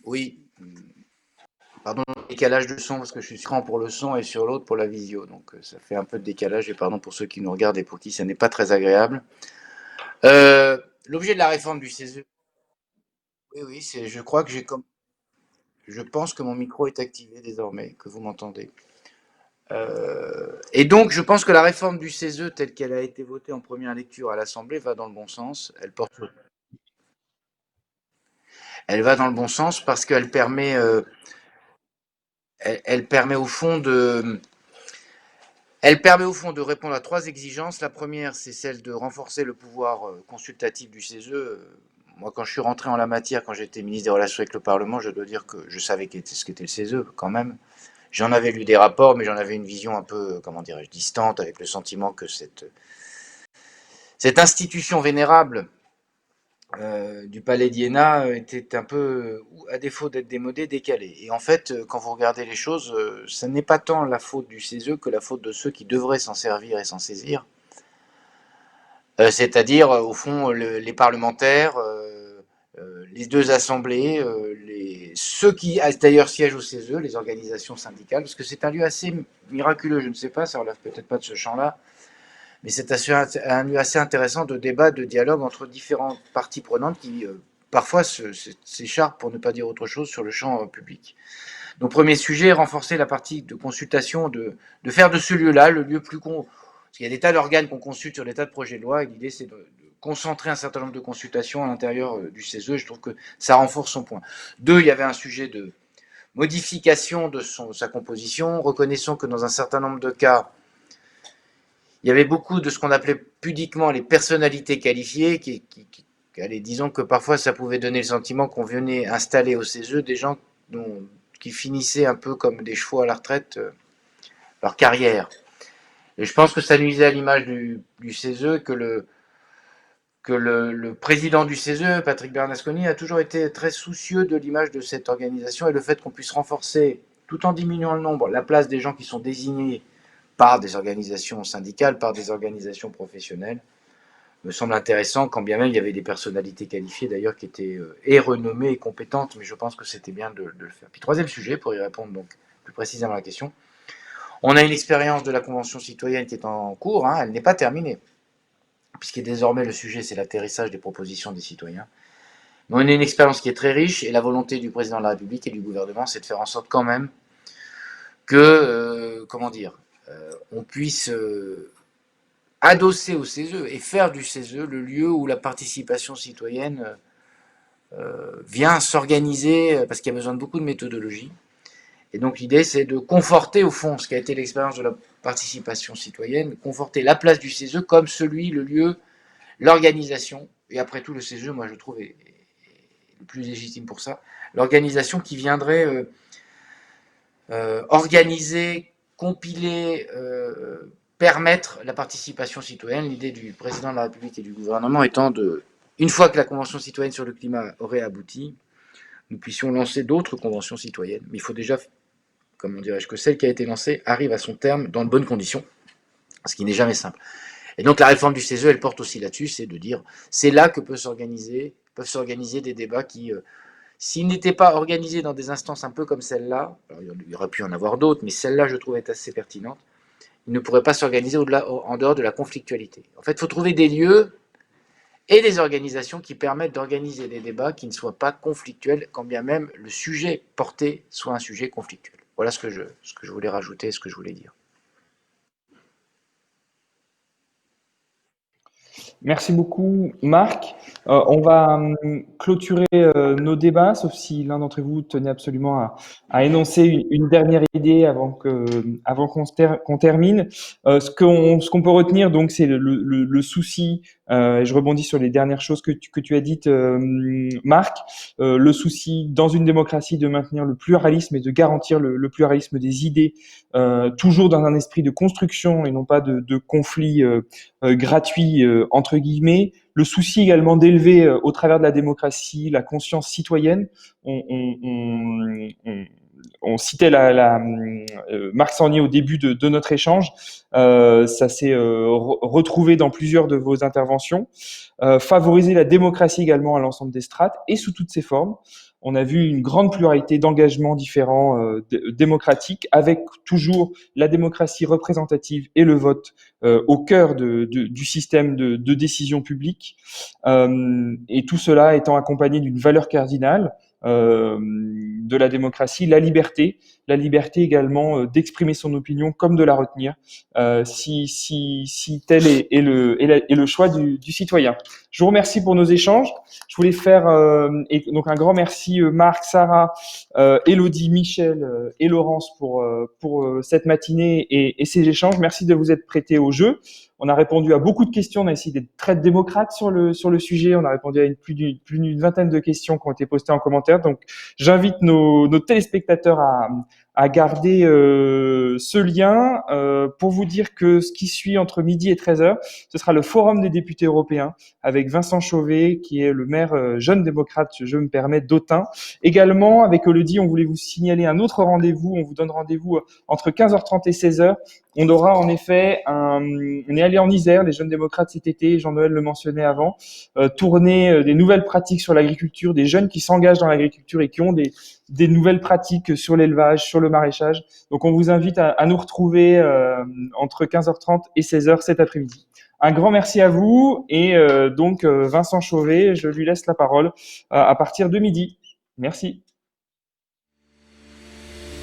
Oui, pardon, décalage de son parce que je suis écran pour le son et sur l'autre pour la visio, donc ça fait un peu de décalage et pardon pour ceux qui nous regardent et pour qui ça n'est pas très agréable. L'objet de la réforme du CESE. Oui, je crois que je pense que mon micro est activé désormais, que vous m'entendez. Et donc, je pense que la réforme du CESE telle qu'elle a été votée en première lecture à l'Assemblée va dans le bon sens. Elle va dans le bon sens parce qu'elle permet, elle permet au fond de répondre à 3 exigences. La première, c'est celle de renforcer le pouvoir consultatif du CESE. Moi, quand je suis rentré en la matière, quand j'étais ministre des Relations avec le Parlement, je dois dire que je savais ce qu'était le CESE quand même. J'en avais lu des rapports, mais j'en avais une vision un peu, comment dirais-je, distante, avec le sentiment que cette institution vénérable du Palais d'Iéna était un peu, à défaut d'être démodée, décalée. Et en fait, quand vous regardez les choses, ça n'est pas tant la faute du CESE que la faute de ceux qui devraient s'en servir et s'en saisir. C'est-à-dire, au fond, les parlementaires, les 2 assemblées, ceux qui d'ailleurs siègent au CESE, les organisations syndicales, parce que c'est un lieu assez miraculeux, je ne sais pas, ça relève peut-être pas de ce champ-là, mais c'est un lieu assez intéressant de débat, de dialogue entre différentes parties prenantes qui parfois s'écharpent, pour ne pas dire autre chose, sur le champ public. Donc premier sujet, renforcer la partie de consultation, de faire de ce lieu-là le lieu plus parce qu'il y a des tas d'organes qu'on consulte sur des tas de projets de loi, et l'idée c'est de concentrer un certain nombre de consultations à l'intérieur du CESE, et je trouve que ça renforce son point. 2, il y avait un sujet de modification de sa composition. Reconnaissons que dans un certain nombre de cas, il y avait beaucoup de ce qu'on appelait pudiquement les personnalités qualifiées, allez, disons que parfois ça pouvait donner le sentiment qu'on venait installer au CESE des gens qui finissaient un peu comme des chevaux à la retraite leur carrière. Et je pense que ça nuisait à l'image du CESE, que le président du CESE, Patrick Bernasconi, a toujours été très soucieux de l'image de cette organisation et le fait qu'on puisse renforcer, tout en diminuant le nombre, la place des gens qui sont désignés par des organisations syndicales, par des organisations professionnelles, me semble intéressant, quand bien même il y avait des personnalités qualifiées d'ailleurs qui étaient renommées et compétentes, mais je pense que c'était bien de le faire. Puis troisième sujet, pour y répondre donc plus précisément à la question, on a une expérience de la Convention citoyenne qui est en cours, elle n'est pas terminée, puisque désormais le sujet c'est l'atterrissage des propositions des citoyens. Mais on a une expérience qui est très riche, et la volonté du président de la République et du gouvernement, c'est de faire en sorte quand même que, on puisse adosser au CESE et faire du CESE le lieu où la participation citoyenne vient s'organiser, parce qu'il y a besoin de beaucoup de méthodologie. Et donc l'idée, c'est de conforter au fond ce qui a été l'expérience de la participation citoyenne, conforter la place du CESE comme le lieu, l'organisation, et après tout le CESE, moi je trouve, est le plus légitime pour ça, l'organisation qui viendrait organiser, compiler, permettre la participation citoyenne. L'idée du président de la République et du gouvernement étant une fois que la Convention citoyenne sur le climat aurait abouti, nous puissions lancer d'autres conventions citoyennes. Mais il faut déjà, comment dirais-je, que celle qui a été lancée arrive à son terme dans de bonnes conditions, ce qui n'est jamais simple. Et donc la réforme du CESE, elle porte aussi là-dessus, c'est de dire, c'est là que peuvent s'organiser des débats qui, s'ils n'étaient pas organisés dans des instances un peu comme celle-là, alors il y aurait pu en avoir d'autres, mais celle-là, je trouve, est assez pertinente, ils ne pourraient pas s'organiser en dehors de la conflictualité. En fait, il faut trouver des lieux et des organisations qui permettent d'organiser des débats qui ne soient pas conflictuels, quand bien même le sujet porté soit un sujet conflictuel. Voilà ce que je voulais rajouter, ce que je voulais dire. Merci beaucoup, Marc. On va clôturer nos débats, sauf si l'un d'entre vous tenait absolument à énoncer une dernière idée avant qu'on termine. Ce qu'on peut retenir, donc, c'est le souci. Et je rebondis sur les dernières choses que tu as dites, Marc. Le souci dans une démocratie de maintenir le pluralisme et de garantir le pluralisme des idées, toujours dans un esprit de construction et non pas de conflit gratuit entre guillemets. Le souci également d'élever au travers de la démocratie la conscience citoyenne. On citait Marc Sangnier au début de notre échange. Ça s'est retrouvé dans plusieurs de vos interventions. Favoriser la démocratie également à l'ensemble des strates et sous toutes ses formes. On a vu une grande pluralité d'engagements différents démocratiques, avec toujours la démocratie représentative et le vote au cœur du système de décision publique. Et tout cela étant accompagné d'une valeur cardinale de la démocratie, la liberté également d'exprimer son opinion comme de la retenir, si tel est le choix du citoyen. Je vous remercie pour nos échanges. Je voulais faire donc un grand merci Marc, Sarah, Élodie, Michel et Laurence pour cette matinée et ces échanges. Merci de vous être prêtés au jeu. On a répondu à beaucoup de questions. On a essayé d'être très démocrate sur le sujet. On a répondu à plus d'une vingtaine de questions qui ont été postées en commentaire. Donc, j'invite nos téléspectateurs à garder ce lien pour vous dire que ce qui suit entre midi et 13h, ce sera le Forum des députés européens avec Vincent Chauvet, qui est le maire jeune démocrate, je me permets, d'Autun. Également, avec Élodie, on voulait vous signaler un autre rendez-vous. On vous donne rendez-vous entre 15h30 et 16h. On aura en effet on est allé en Isère, les jeunes démocrates cet été, Jean-Noël le mentionnait avant, tourner des nouvelles pratiques sur l'agriculture, des jeunes qui s'engagent dans l'agriculture et qui ont des nouvelles pratiques sur l'élevage, sur le maraîchage. Donc on vous invite à nous retrouver entre 15h30 et 16h cet après-midi. Un grand merci à vous et donc Vincent Chauvet, je lui laisse la parole à partir de midi. Merci.